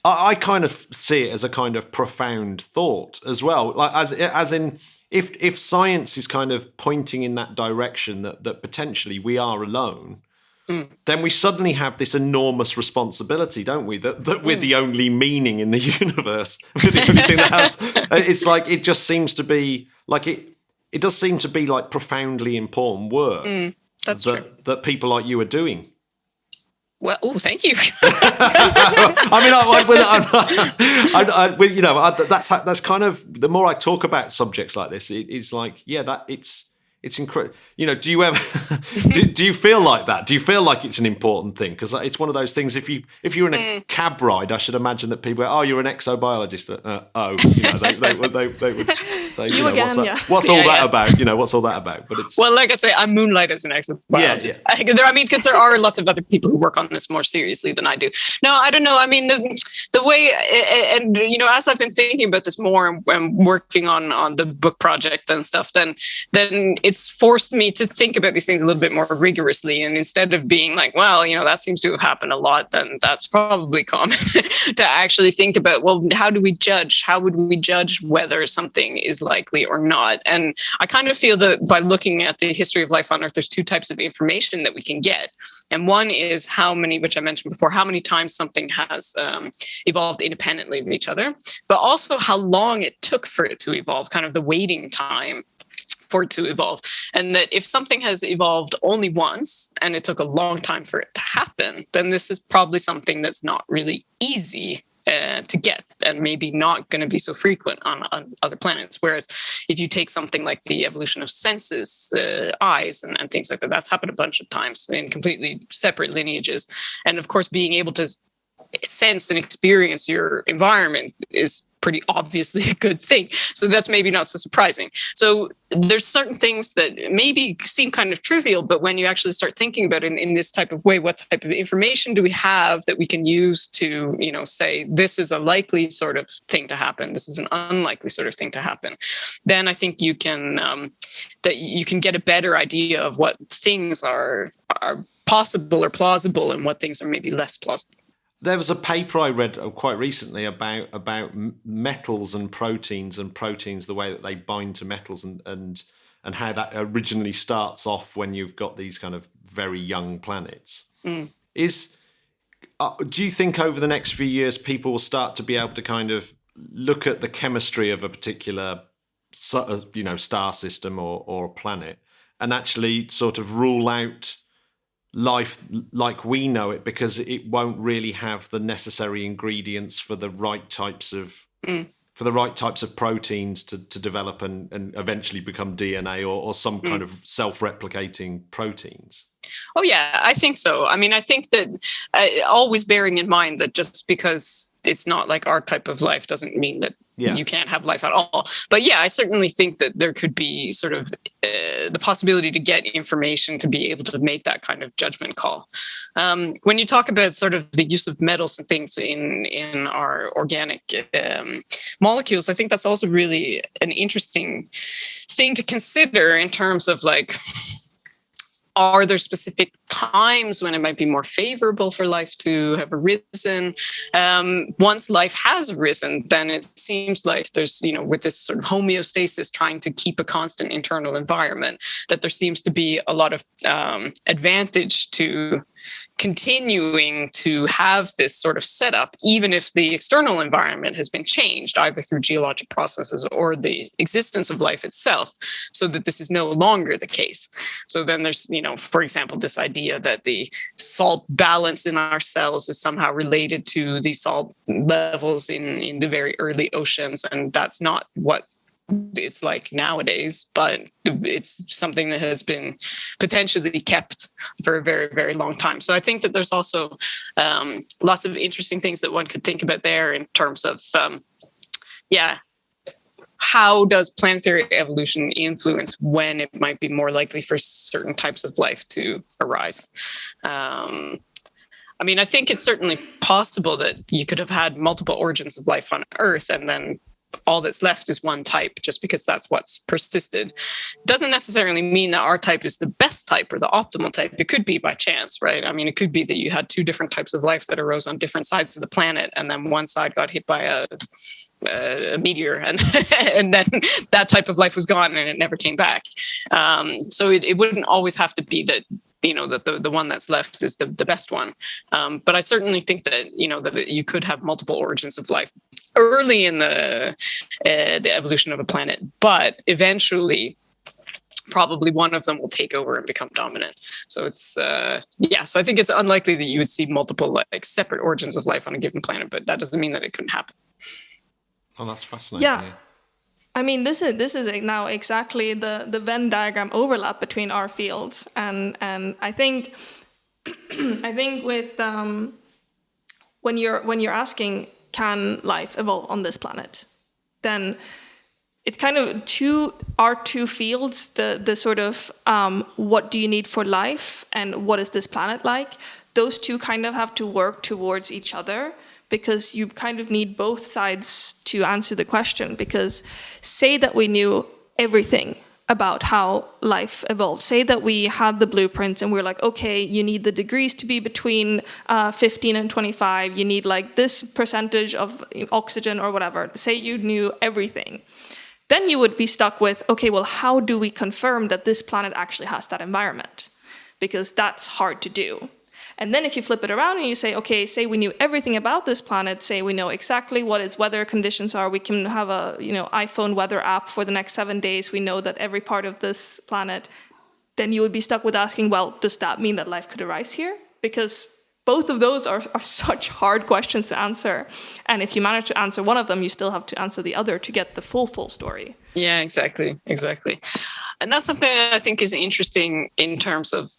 I kind of see it as a kind of profound thought as well. Like, as in, if science is kind of pointing in that direction that potentially we are alone, then we suddenly have this enormous responsibility, don't we? That we're the only meaning in the universe. We're the only thing that has. It's like, it just seems to be like it does seem to be like profoundly important work that people like you are doing. Well, thank you. I mean, that's kind of, the more I talk about subjects like this, it's like, it's incredible. Do you ever do you feel like that? Do you feel like it's an important thing? Because it's one of those things. If you're in a cab ride, I should imagine that people go, "Oh, you're an exobiologist." They would say, "What's all that about?" What's all that about? But it's, well, like I say, I moonlight as an exobiologist. I mean, because there are lots of other people who work on this more seriously than I do. No, I don't know. I mean, the way, and as I've been thinking about this more and working on the book project and stuff, then it's forced me to think about these things a little bit more rigorously. And instead of being like, well, that seems to have happened a lot, then that's probably common, to actually think about, well, how do we judge? How would we judge whether something is likely or not? And I kind of feel that by looking at the history of life on Earth, there's two types of information that we can get. And one is how many, which I mentioned before, how many times something has evolved independently of each other, but also how long it took for it to evolve, kind of the waiting time for it to evolve. And that if something has evolved only once and it took a long time for it to happen, then this is probably something that's not really easy to get, and maybe not going to be so frequent on other planets. Whereas if you take something like the evolution of senses, eyes and things like that, that's happened a bunch of times in completely separate lineages. And of course, being able to sense and experience your environment is pretty obviously a good thing. So that's maybe not so surprising. So there's certain things that maybe seem kind of trivial, but when you actually start thinking about it in this type of way, what type of information do we have that we can use to, say this is a likely sort of thing to happen, this is an unlikely sort of thing to happen, then I think you can get a better idea of what things are possible or plausible and what things are maybe less plausible. There was a paper I read quite recently about metals and proteins, the way that they bind to metals, and how that originally starts off when you've got these kind of very young planets. Do you think over the next few years people will start to be able to kind of look at the chemistry of a particular star system or a planet and actually sort of rule out life like we know it, because it won't really have the necessary ingredients for the right types of proteins to develop and eventually become DNA or some kind of self-replicating proteins? Oh, yeah, I think so. I mean, I think that always bearing in mind that just because it's not like our type of life doesn't mean that you can't have life at all. But yeah, I certainly think that there could be sort of the possibility to get information to be able to make that kind of judgment call. When you talk about sort of the use of metals and things in our organic molecules, I think that's also really an interesting thing to consider in terms of like, are there specific times when it might be more favorable for life to have arisen? Once life has arisen, then it seems like there's, with this sort of homeostasis, trying to keep a constant internal environment, that there seems to be a lot of advantage to continuing to have this sort of setup, even if the external environment has been changed, either through geologic processes or the existence of life itself, so that this is no longer the case. So then there's, for example, this idea that the salt balance in our cells is somehow related to the salt levels in the very early oceans. And that's not what it's like nowadays, but it's something that has been potentially kept for a very, very long time. So I think that there's also lots of interesting things that one could think about there in terms of, how does planetary evolution influence when it might be more likely for certain types of life to arise? I mean, I think it's certainly possible that you could have had multiple origins of life on Earth, and then all that's left is one type, just because that's what's persisted. Doesn't necessarily mean that our type is the best type or the optimal type. It could be by chance, right? I mean, it could be that you had two different types of life that arose on different sides of the planet, and then one side got hit by a meteor, and and then that type of life was gone and it never came back. So it wouldn't always have to be that that the one that's left is the best one. But I certainly think that, that you could have multiple origins of life early in the evolution of a planet, but eventually probably one of them will take over and become dominant. So it's, so I think it's unlikely that you would see multiple like separate origins of life on a given planet, but that doesn't mean that it couldn't happen. Oh, that's fascinating. Yeah. I mean, this is now exactly the Venn diagram overlap between our fields, and I think with when you're asking, can life evolve on this planet, then it's kind of our two fields, the sort of what do you need for life and what is this planet like. Those two kind of have to work towards each other, because you kind of need both sides to answer the question. Because say that we knew everything about how life evolved. Say that we had the blueprint and we're like, okay, you need the degrees to be between 15 and 25. You need like this percentage of oxygen or whatever. Say you knew everything. Then you would be stuck with, okay, well, how do we confirm that this planet actually has that environment? Because that's hard to do. And then if you flip it around and you say, okay, say we knew everything about this planet, say we know exactly what its weather conditions are, we can have a iPhone weather app for the next 7 days, we know that every part of this planet, then you would be stuck with asking, well, does that mean that life could arise here? Because both of those are such hard questions to answer. And if you manage to answer one of them, you still have to answer the other to get the full story. Yeah, exactly. And that's something that I think is interesting in terms of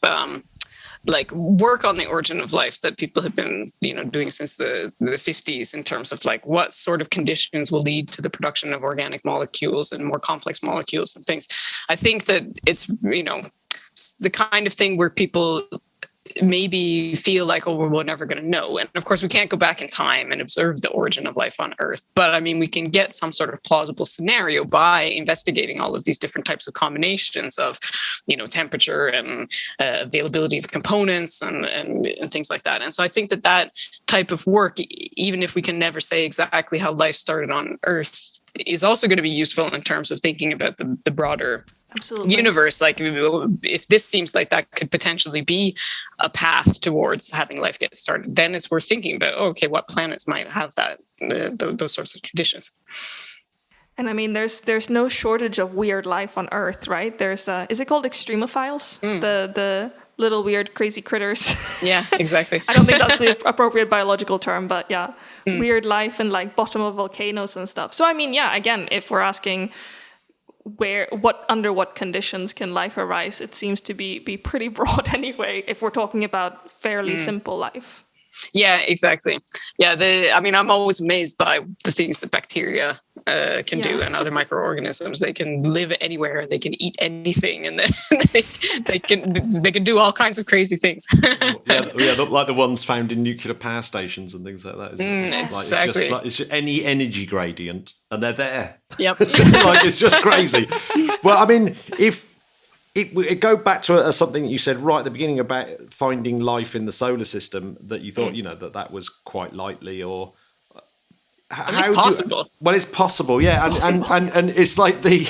like work on the origin of life that people have been, doing since the 50s, in terms of like what sort of conditions will lead to the production of organic molecules and more complex molecules and things. I think that it's, the kind of thing where people maybe feel like, oh, we're never going to know. And of course, we can't go back in time and observe the origin of life on Earth. But I mean, we can get some sort of plausible scenario by investigating all of these different types of combinations of, temperature and availability of components and things like that. And so I think that type of work, even if we can never say exactly how life started on Earth, is also going to be useful in terms of thinking about the broader Absolutely. universe. Like, if this seems like that could potentially be a path towards having life get started, then it's worth thinking about, okay, what planets might have those sorts of conditions. And I mean, there's no shortage of weird life on Earth, right? There's is it called extremophiles? The little weird crazy critters. Yeah, exactly. I don't think that's the appropriate biological term, but yeah, weird life in like bottom of volcanoes and stuff. So I mean, yeah, again, if we're asking under what conditions can life arise, it seems to be pretty broad anyway, if we're talking about fairly simple life. Yeah, exactly. Yeah, I'm always amazed by the things that bacteria can do, and other microorganisms. They can live anywhere, they can eat anything, and they can do all kinds of crazy things. Like the ones found in nuclear power stations and things like that. Isn't it? Exactly. It's just any energy gradient, and they're there. Yep. Like, it's just crazy. Well, I mean, if it go back to something that you said right at the beginning about finding life in the solar system, that you thought, that was quite likely, or how possible. Well, it's possible, yeah, and it's like do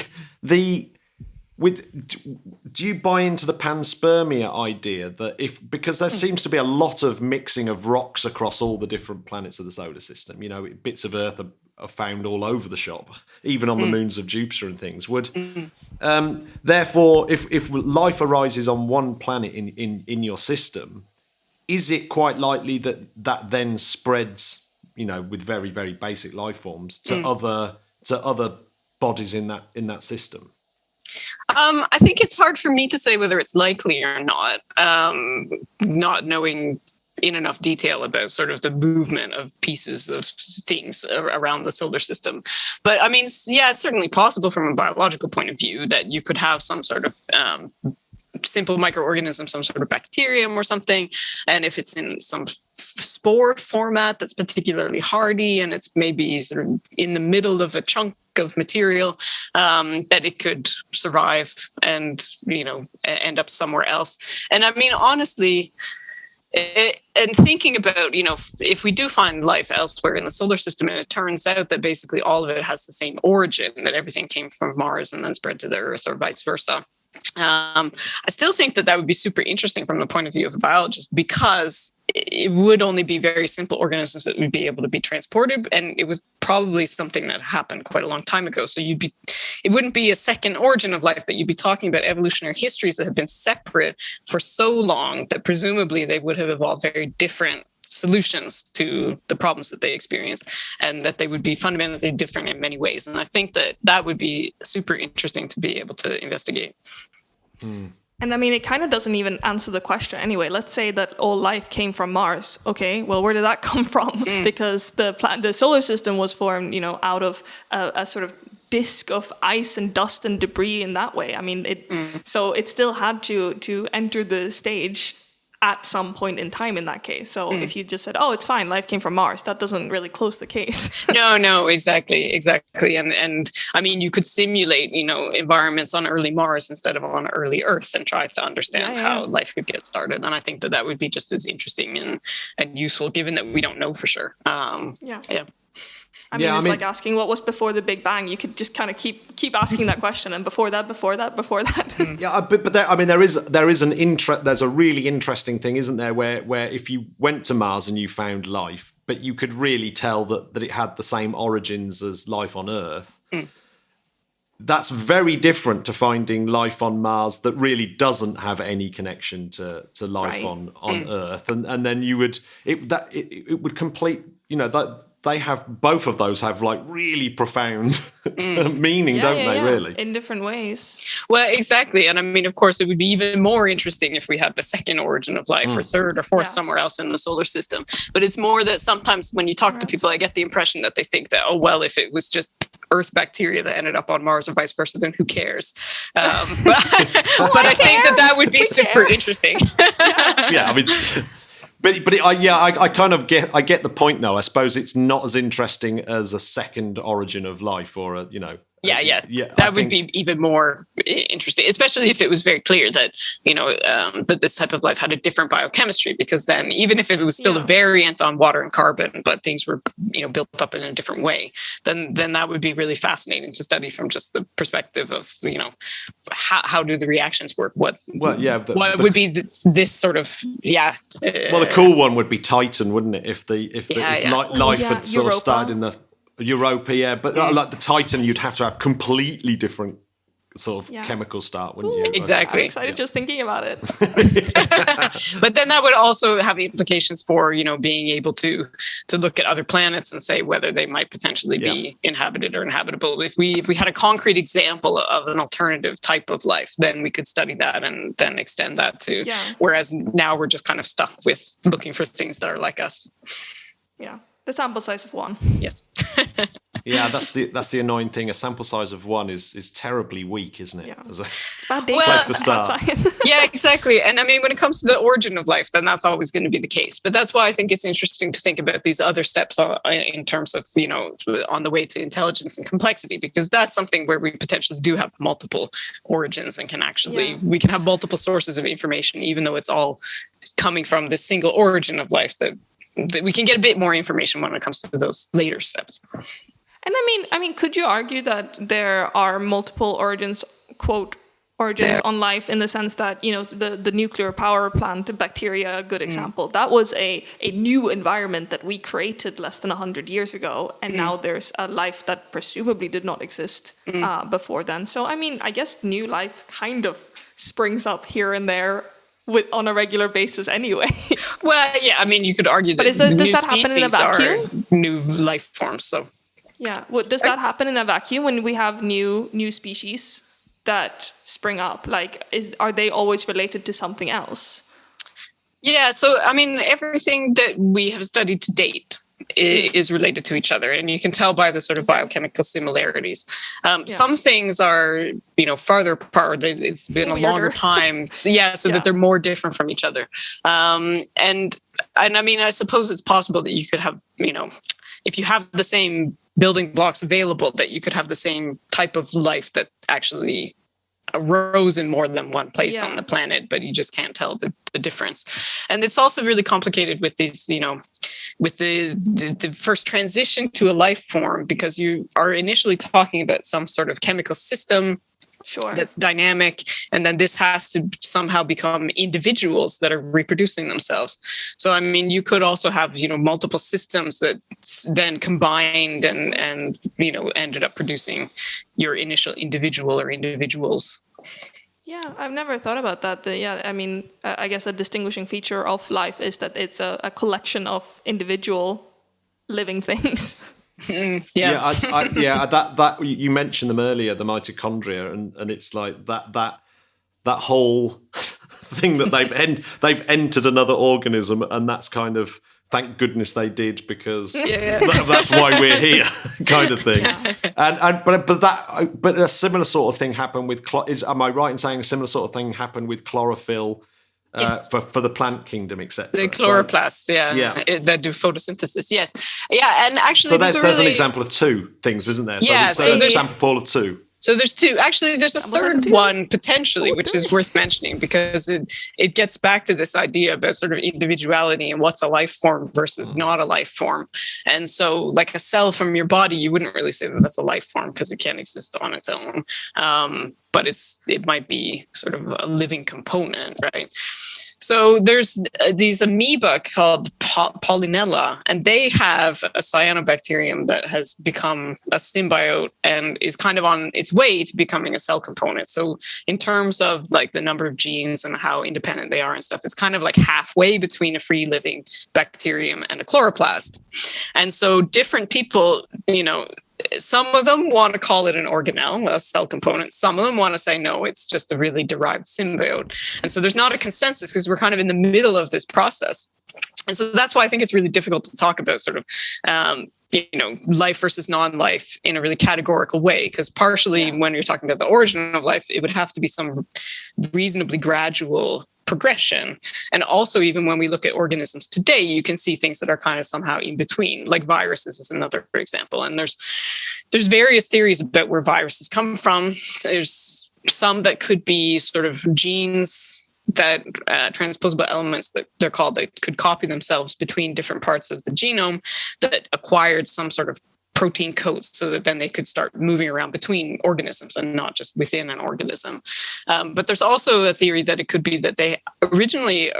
you buy into the panspermia idea that because there seems to be a lot of mixing of rocks across all the different planets of the solar system, bits of Earth are found all over the shop, even on the moons of Jupiter and things. Therefore, if life arises on one planet in your system, is it quite likely that then spreads, with very, very basic life forms to other bodies in that system? I think it's hard for me to say whether it's likely or not, not knowing in enough detail about sort of the movement of pieces of things around the solar system. But I mean, yeah, it's certainly possible from a biological point of view that you could have some sort of simple microorganism, some sort of bacterium or something. And if it's in some spore format that's particularly hardy, and it's maybe sort of in the middle of a chunk of material, that it could survive and, end up somewhere else. And I mean, honestly, and thinking about, if we do find life elsewhere in the solar system, and it turns out that basically all of it has the same origin, that everything came from Mars and then spread to the Earth, or vice versa. I still think that would be super interesting from the point of view of a biologist, because it would only be very simple organisms that would be able to be transported, and it was probably something that happened quite a long time ago. So it wouldn't be a second origin of life, but you'd be talking about evolutionary histories that have been separate for so long that presumably they would have evolved very different solutions to the problems that they experienced, and that they would be fundamentally different in many ways. And I think that would be super interesting to be able to investigate. And I mean, it kind of doesn't even answer the question anyway. Let's say that all life came from Mars. Okay, well, where did that come from? Because the solar system was formed, out of a sort of disk of ice and dust and debris in that way. I mean, so it still had to enter the stage at some point in time in that case. So if you just said, oh, it's fine, life came from Mars, that doesn't really close the case. No, exactly. And I mean, you could simulate, environments on early Mars instead of on early Earth, and try to understand how life could get started. And I think that would be just as interesting and useful, given that we don't know for sure. I mean, it's like asking what was before the Big Bang. You could just kind of keep asking that question, and before that. Yeah, but there's a really interesting thing, isn't there? Where if you went to Mars and you found life, but you could really tell that it had the same origins as life on Earth. That's very different to finding life on Mars that really doesn't have any connection to life on Earth, and then it would complete, that. They have, both of those have like really profound meaning, don't they, really? In different ways. Well, exactly. And I mean, of course, it would be even more interesting if we had the second origin of life, or third or fourth somewhere else in the solar system. But it's more that sometimes when you talk to people, I get the impression that they think that, oh, well, if it was just Earth bacteria that ended up on Mars or vice versa, then who cares? But I think that would be super interesting. Yeah, I mean... I kind of get the point though. I suppose it's not as interesting as a second origin of life, or Yeah. I That would think- be even more interesting, especially if it was very clear that, that this type of life had a different biochemistry, because then even if it was still a variant on water and carbon, but things were, built up in a different way, then that would be really fascinating to study from just the perspective of, how do the reactions work? What would be this sort of, well, the cool one would be Titan, wouldn't it? If life had sort of Europa. started in the Europa, but like the Titan, you'd have to have completely different sort of chemical start, wouldn't you? Exactly. I'm excited just thinking about it. But then that would also have implications for, being able to look at other planets and say whether they might potentially be inhabited or inhabitable. If we had a concrete example of an alternative type of life, then we could study that and then extend that to, whereas now we're just kind of stuck with looking for things that are like us. Yeah. The sample size of one. Yes. Yeah, that's the annoying thing. A sample size of one is terribly weak, isn't it? Yeah. As a It's bad data. place to start. Yeah, exactly. And I mean, when it comes to the origin of life, then that's always going to be the case. But that's why I think it's interesting to think about these other steps in terms of, on the way to intelligence and complexity, because that's something where we potentially do have multiple origins and can actually, we can have multiple sources of information, even though it's all coming from this single origin of life, that we can get a bit more information when it comes to those later steps. And I mean, could you argue that there are multiple origins, quote, origins on life, in the sense that, the nuclear power plant, the bacteria, a good example, that was a new environment that we created less than 100 years ago. And now there's a life that presumably did not exist before then. So, I mean, I guess new life kind of springs up here and there on a regular basis anyway. Well, yeah, I mean, you could argue that does that happen in a vacuum? Are new life forms, so. Yeah. Does that happen in a vacuum when we have new species that spring up? Like, are they always related to something else? Yeah. So, I mean, everything that we have studied to date is related to each other, and you can tell by the sort of biochemical similarities. Some things are, farther apart. It's been a longer time. So that they're more different from each other. And I mean, I suppose it's possible that you could have, if you have the same building blocks available, that you could have the same type of life that actually arose in more than one place on the planet, but you just can't tell the difference. And it's also really complicated with these, with the first transition to a life form, because you are initially talking about some sort of chemical system that's dynamic, and then this has to somehow become individuals that are reproducing themselves. So I mean, you could also have multiple systems that then combined and ended up producing your initial individual or individuals. Yeah, I've never thought about that. I mean, I guess a distinguishing feature of life is that it's a collection of individual living things. That you mentioned them earlier, the mitochondria, and it's like that whole thing that they've entered another organism, and that's kind of, thank goodness they did, because that's why we're here, kind of thing. But a similar sort of thing happened with am I right in saying a similar sort of thing happened with chlorophyll? Yes. For the plant kingdom, etc. The chloroplasts, that do photosynthesis. Yes, and actually, so there's an example of two things, isn't there? So there's a sample of two. So there's two. Actually, there's a third one potentially, which is worth mentioning, because it gets back to this idea about sort of individuality and what's a life form versus not a life form. And so, like a cell from your body, you wouldn't really say that that's a life form because it can't exist on its own. But it might be sort of a living component, right? So there's these amoeba called Polynella, and they have a cyanobacterium that has become a symbiote and is kind of on its way to becoming a cell component. So in terms of like the number of genes and how independent they are and stuff, it's kind of like halfway between a free living bacterium and a chloroplast. And so different people, some of them want to call it an organelle, a cell component. Some of them want to say, no, it's just a really derived symbiote. And so there's not a consensus, because we're kind of in the middle of this process. And so that's why I think it's really difficult to talk about sort of, life versus non-life in a really categorical way, because partially when you're talking about the origin of life, it would have to be some reasonably gradual progression. And also, even when we look at organisms today, you can see things that are kind of somehow in between, like viruses is another example. And there's various theories about where viruses come from. There's some that could be sort of genes that transposable elements that they're called, that could copy themselves between different parts of the genome, that acquired some sort of protein coats so that then they could start moving around between organisms and not just within an organism. But there's also a theory that it could be that they originally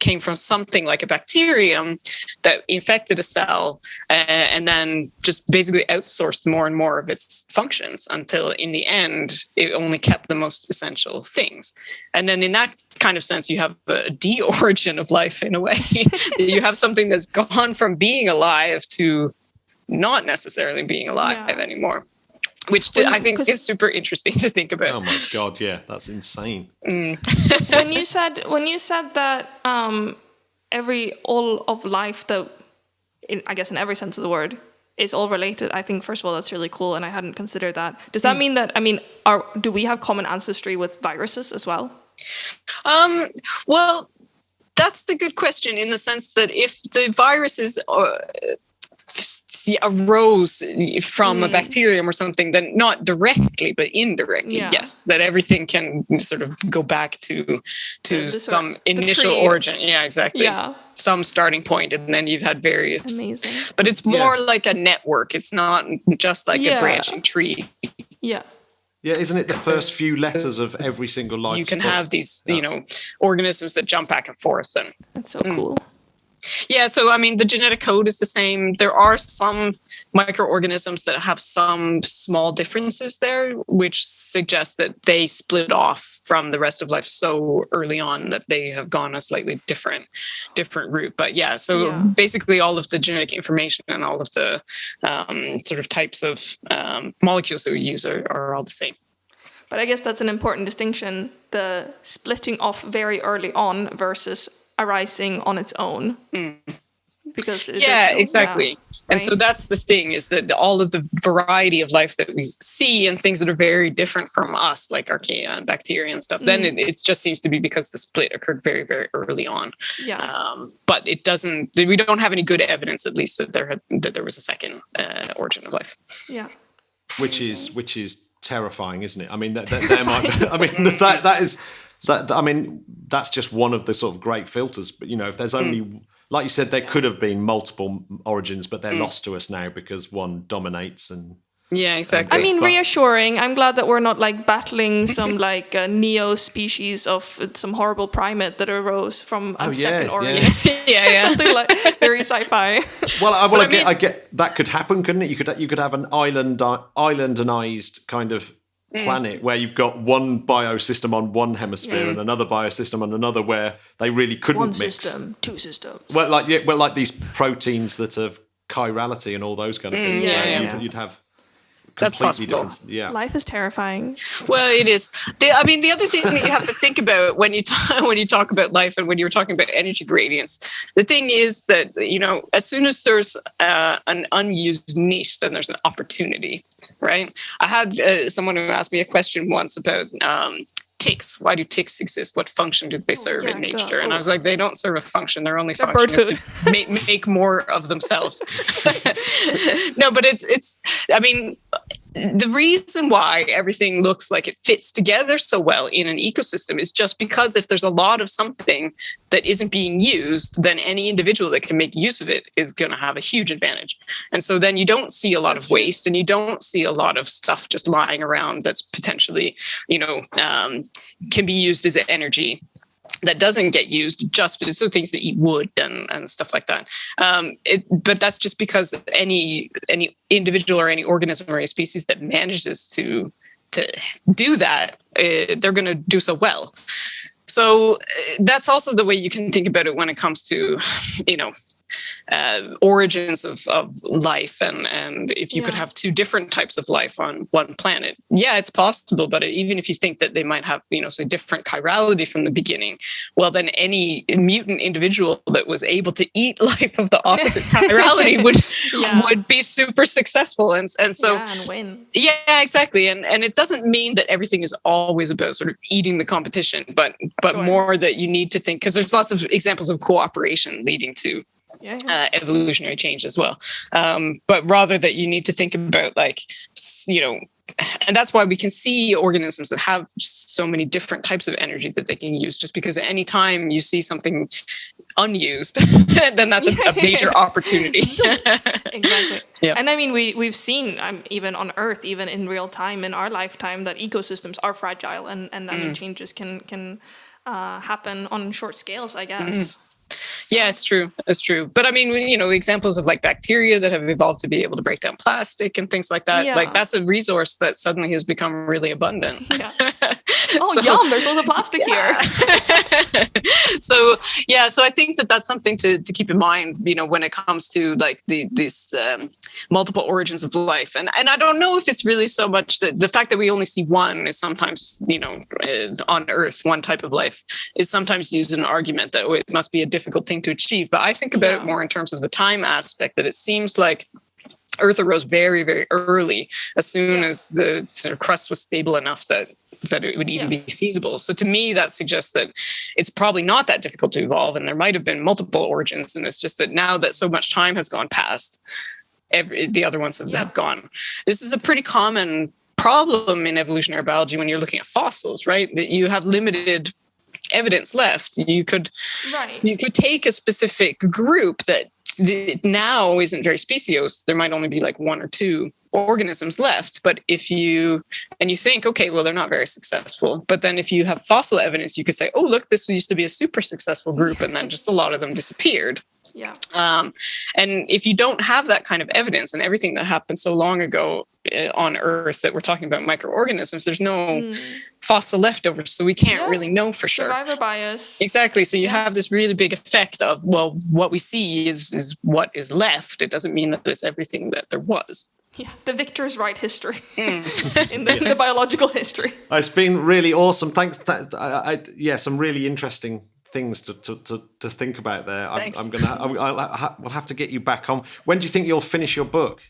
came from something like a bacterium that infected a cell and then just basically outsourced more and more of its functions until in the end, it only kept the most essential things. And then in that kind of sense, you have a de-origin of life in a way. You have something that's gone from being alive to not necessarily being alive anymore, which I think is super interesting to think about. Oh my God, yeah, that's insane. When you said that all of life, though, I guess in every sense of the word, is all related, I think first of all that's really cool, and I hadn't considered that. Does that mean that do we have common ancestry with viruses as well? Well, that's a good question, in the sense that if the viruses arose from a bacterium or something, then not directly but indirectly, yes, that everything can sort of go back to some initial origin. Yeah, exactly. Yeah. Some starting point, and then you've had various. Amazing. But it's more like a network. It's not just like a branching tree. Yeah. Yeah, isn't it the first few letters of every single life? So you can have these, organisms that jump back and forth. And that's so cool. Yeah, so the genetic code is the same. There are some microorganisms that have some small differences there, which suggests that they split off from the rest of life so early on that they have gone a slightly different route. But basically all of the genetic information and all of the sort of types of molecules that we use are all the same. But I guess that's an important distinction, the splitting off very early on versus arising on its own. Because exactly. And so that's the thing, is that all of the variety of life that we see and things that are very different from us, like archaea and bacteria and stuff, then it just seems to be because the split occurred very, very early on. But it doesn't, we don't have any good evidence, at least, that there was a second origin of life. Yeah. Which is terrifying, isn't it? I mean, that's just one of the sort of great filters. But if there's only, like you said, there could have been multiple origins, but they're lost to us now because one dominates. And yeah, exactly. Reassuring. I'm glad that we're not battling some neo species of some horrible primate that arose from a second origin. Yeah. Something like very sci-fi. Well, I get that could happen, couldn't it? You could have an islandized kind of planet where you've got one biosystem on one hemisphere and another biosystem on another, where they really couldn't one mix. System, two systems. Well, like these proteins that have chirality and all those kind of things. You'd have completely different. Yeah, life is terrifying. Well, it is. The other thing that you have to think about when you talk about life, and when you were talking about energy gradients, the thing is that as soon as there's an unused niche, then there's an opportunity, right? I had someone who asked me a question once about ticks. Why do ticks exist? What function do they serve in nature? And I was like, they don't serve a function. Their only function is to make more of themselves. No, but it's. The reason why everything looks like it fits together so well in an ecosystem is just because if there's a lot of something that isn't being used, then any individual that can make use of it is going to have a huge advantage. And so then you don't see a lot of waste, and you don't see a lot of stuff just lying around that's potentially, can be used as energy that doesn't get used, just so things that eat wood and stuff like that. But that's just because any individual or any organism or any species that manages to do that, they're going to do so well. So that's also the way you can think about it when it comes to, origins of life, and if you could have two different types of life on one planet, it's possible. But even if you think that they might have, say different chirality from the beginning, well, then any mutant individual that was able to eat life of the opposite chirality would be super successful, and so and win. Yeah, exactly. And it doesn't mean that everything is always about sort of eating the competition, but more that you need to think, because there's lots of examples of cooperation leading to evolutionary change as well. But rather that you need to think about, like, and that's why we can see organisms that have so many different types of energy that they can use, just because at any time you see something unused, then that's a major opportunity. Exactly. Yeah. And I mean, we've seen even on Earth, even in real time in our lifetime, that ecosystems are fragile, and I mean, changes can happen on short scales, I guess. Yeah, it's true. It's true. But I mean, examples of like bacteria that have evolved to be able to break down plastic and things like that. Like that's a resource that suddenly has become really abundant. Yeah. Yum! There's lots of plastic here. So I think that that's something to keep in mind. When it comes to like these multiple origins of life, and I don't know if it's really so much that the fact that we only see one is sometimes on Earth, one type of life is sometimes used as an argument that it must be a difficult thing to achieve. But I think about it more in terms of the time aspect, that it seems like Earth arose very, very early, as soon as the sort of crust was stable enough that it would even be feasible. So to me, that suggests that it's probably not that difficult to evolve, and there might have been multiple origins. And it's just that now that so much time has gone past, the other ones have gone. This is a pretty common problem in evolutionary biology when you're looking at fossils, right? That you have limited evidence left. You could take a specific group that now isn't very speciose. There might only be like one or two organisms left, but if you think, okay, well, they're not very successful, but then if you have fossil evidence, you could say, oh, look, this used to be a super successful group, and then just a lot of them disappeared. Yeah. And if you don't have that kind of evidence, and everything that happened so long ago on Earth that we're talking about microorganisms, there's no fossil leftovers, so we can't really know for sure. Survivor bias. Exactly. So you have this really big effect of, well, what we see is what is left. It doesn't mean that it's everything that there was. Yeah, the victor's right history in the biological history. It's been really awesome. Thanks. Some really interesting things to think about there. We'll have to get you back on. When do you think you'll finish your book?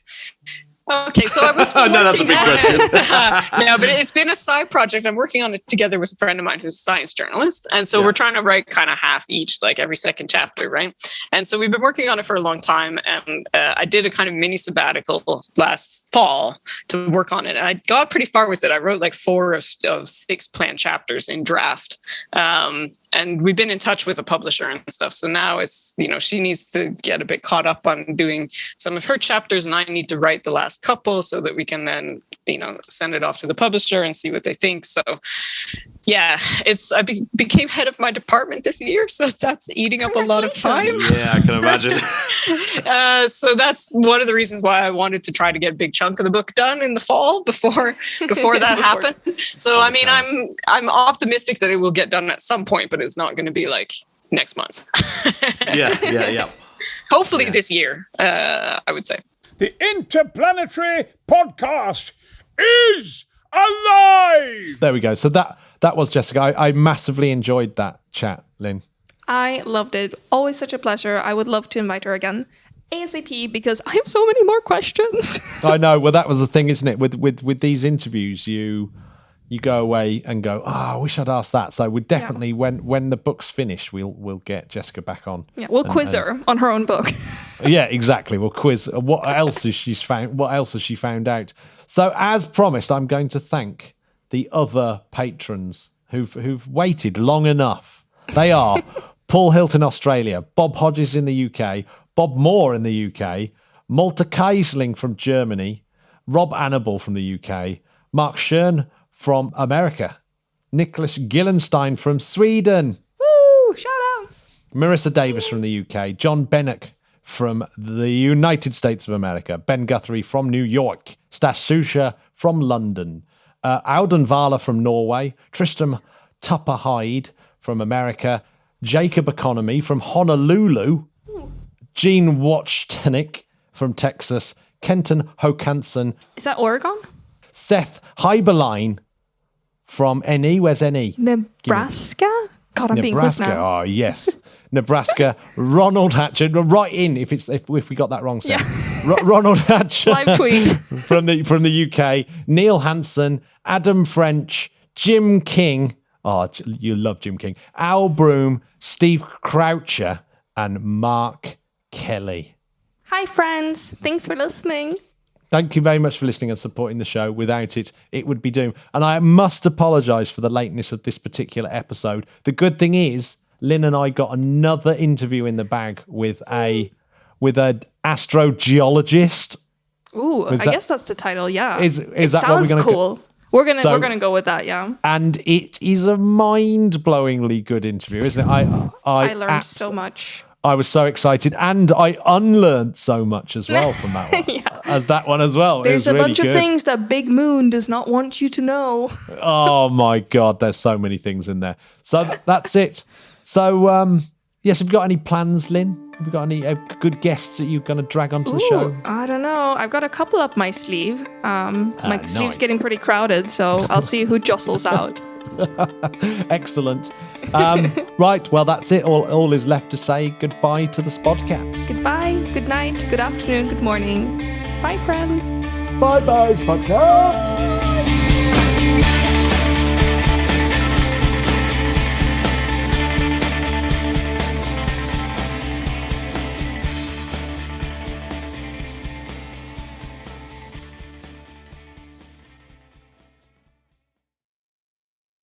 Okay, so I was. No, that's a big question. No, but it's been a side project. I'm working on it together with a friend of mine who's a science journalist, and so we're trying to write kind of half each, like every second chapter, right? And so we've been working on it for a long time, and I did a kind of mini sabbatical last fall to work on it, and I got pretty far with it. I wrote like 4 of 6 planned chapters in draft, and we've been in touch with a publisher and stuff. So now it's, she needs to get a bit caught up on doing some of her chapters, and I need to write the last couple so that we can then, send it off to the publisher and see what they think. So I became head of my department this year, so that's eating up a lot of time. Yeah, I can imagine. So that's one of the reasons why I wanted to try to get a big chunk of the book done in the fall before that happened. So I mean, I'm optimistic that it will get done at some point, but it's not going to be like next month. Yeah. Hopefully this year, I would say. The Interplanetary Podcast is alive! There we go. So that was Jessica. I massively enjoyed that chat, Lynn. I loved it. Always such a pleasure. I would love to invite her again ASAP, because I have so many more questions. I know. Well, that was the thing, isn't it? With these interviews, you go away and go, I wish I'd asked that. So we definitely, when the book's finished, we'll get Jessica back on. Yeah, we'll quiz her on her own book. Yeah, exactly. We'll quiz. What else has she found out? So as promised, I'm going to thank the other patrons who've waited long enough. They are Paul Hilt in Australia, Bob Hodges in the UK, Bob Moore in the UK, Malte Keisling from Germany, Rob Annable from the UK, Mark Schern from America, Nicholas Gillenstein from Sweden. Woo! Shout out! Marissa Davis from the UK, John Bennock from the United States of America, Ben Guthrie from New York, Stas Susha from London, Auden Vala from Norway, Tristram Tupper Hyde from America, Jacob Economy from Honolulu, Gene Watchtonik from Texas, Kenton Hokanson, Is that Oregon? Seth Heiberlein from NE. Where's NE? Nebraska? God, I'm being quiz Nebraska. now. Oh, yes. Nebraska. Ronald Hatcher. Right in if we got that wrong, Seth. Ronald Hatcher Live tweet. from the UK. Neil Hansen, Adam French, Jim King. Oh, you love Jim King. Al Broom, Steve Croucher, and Mark Kelly. Hi, friends. Thanks for listening. Thank you very much for listening and supporting the show. Without it, it would be doomed. And I must apologise for the lateness of this particular episode. The good thing is, Lynn and I got another interview in the bag with an astrogeologist. Ooh, I guess that's the title. Yeah, Is it that what we're sounds gonna cool. We're gonna go with that. Yeah, And it is a mind-blowingly good interview, isn't it? I learned so much. I was so excited, and I unlearned so much as well from that one. That one as well. There's it was a really bunch good. of things that Big Moon does not want you to know. Oh my God, there's so many things in there. So that's it. So, yes, have you got any plans, Lynn? Have you got any good guests that you're going to drag onto the show? I don't know. I've got a couple up my sleeve. My sleeve's nice. getting pretty crowded, so I'll see who jostles out. Excellent. Right, well, that's it. All is left to say goodbye to the Spodcats. Goodbye, good night, good afternoon, good morning. Bye, friends. Bye-bye, Spodcats.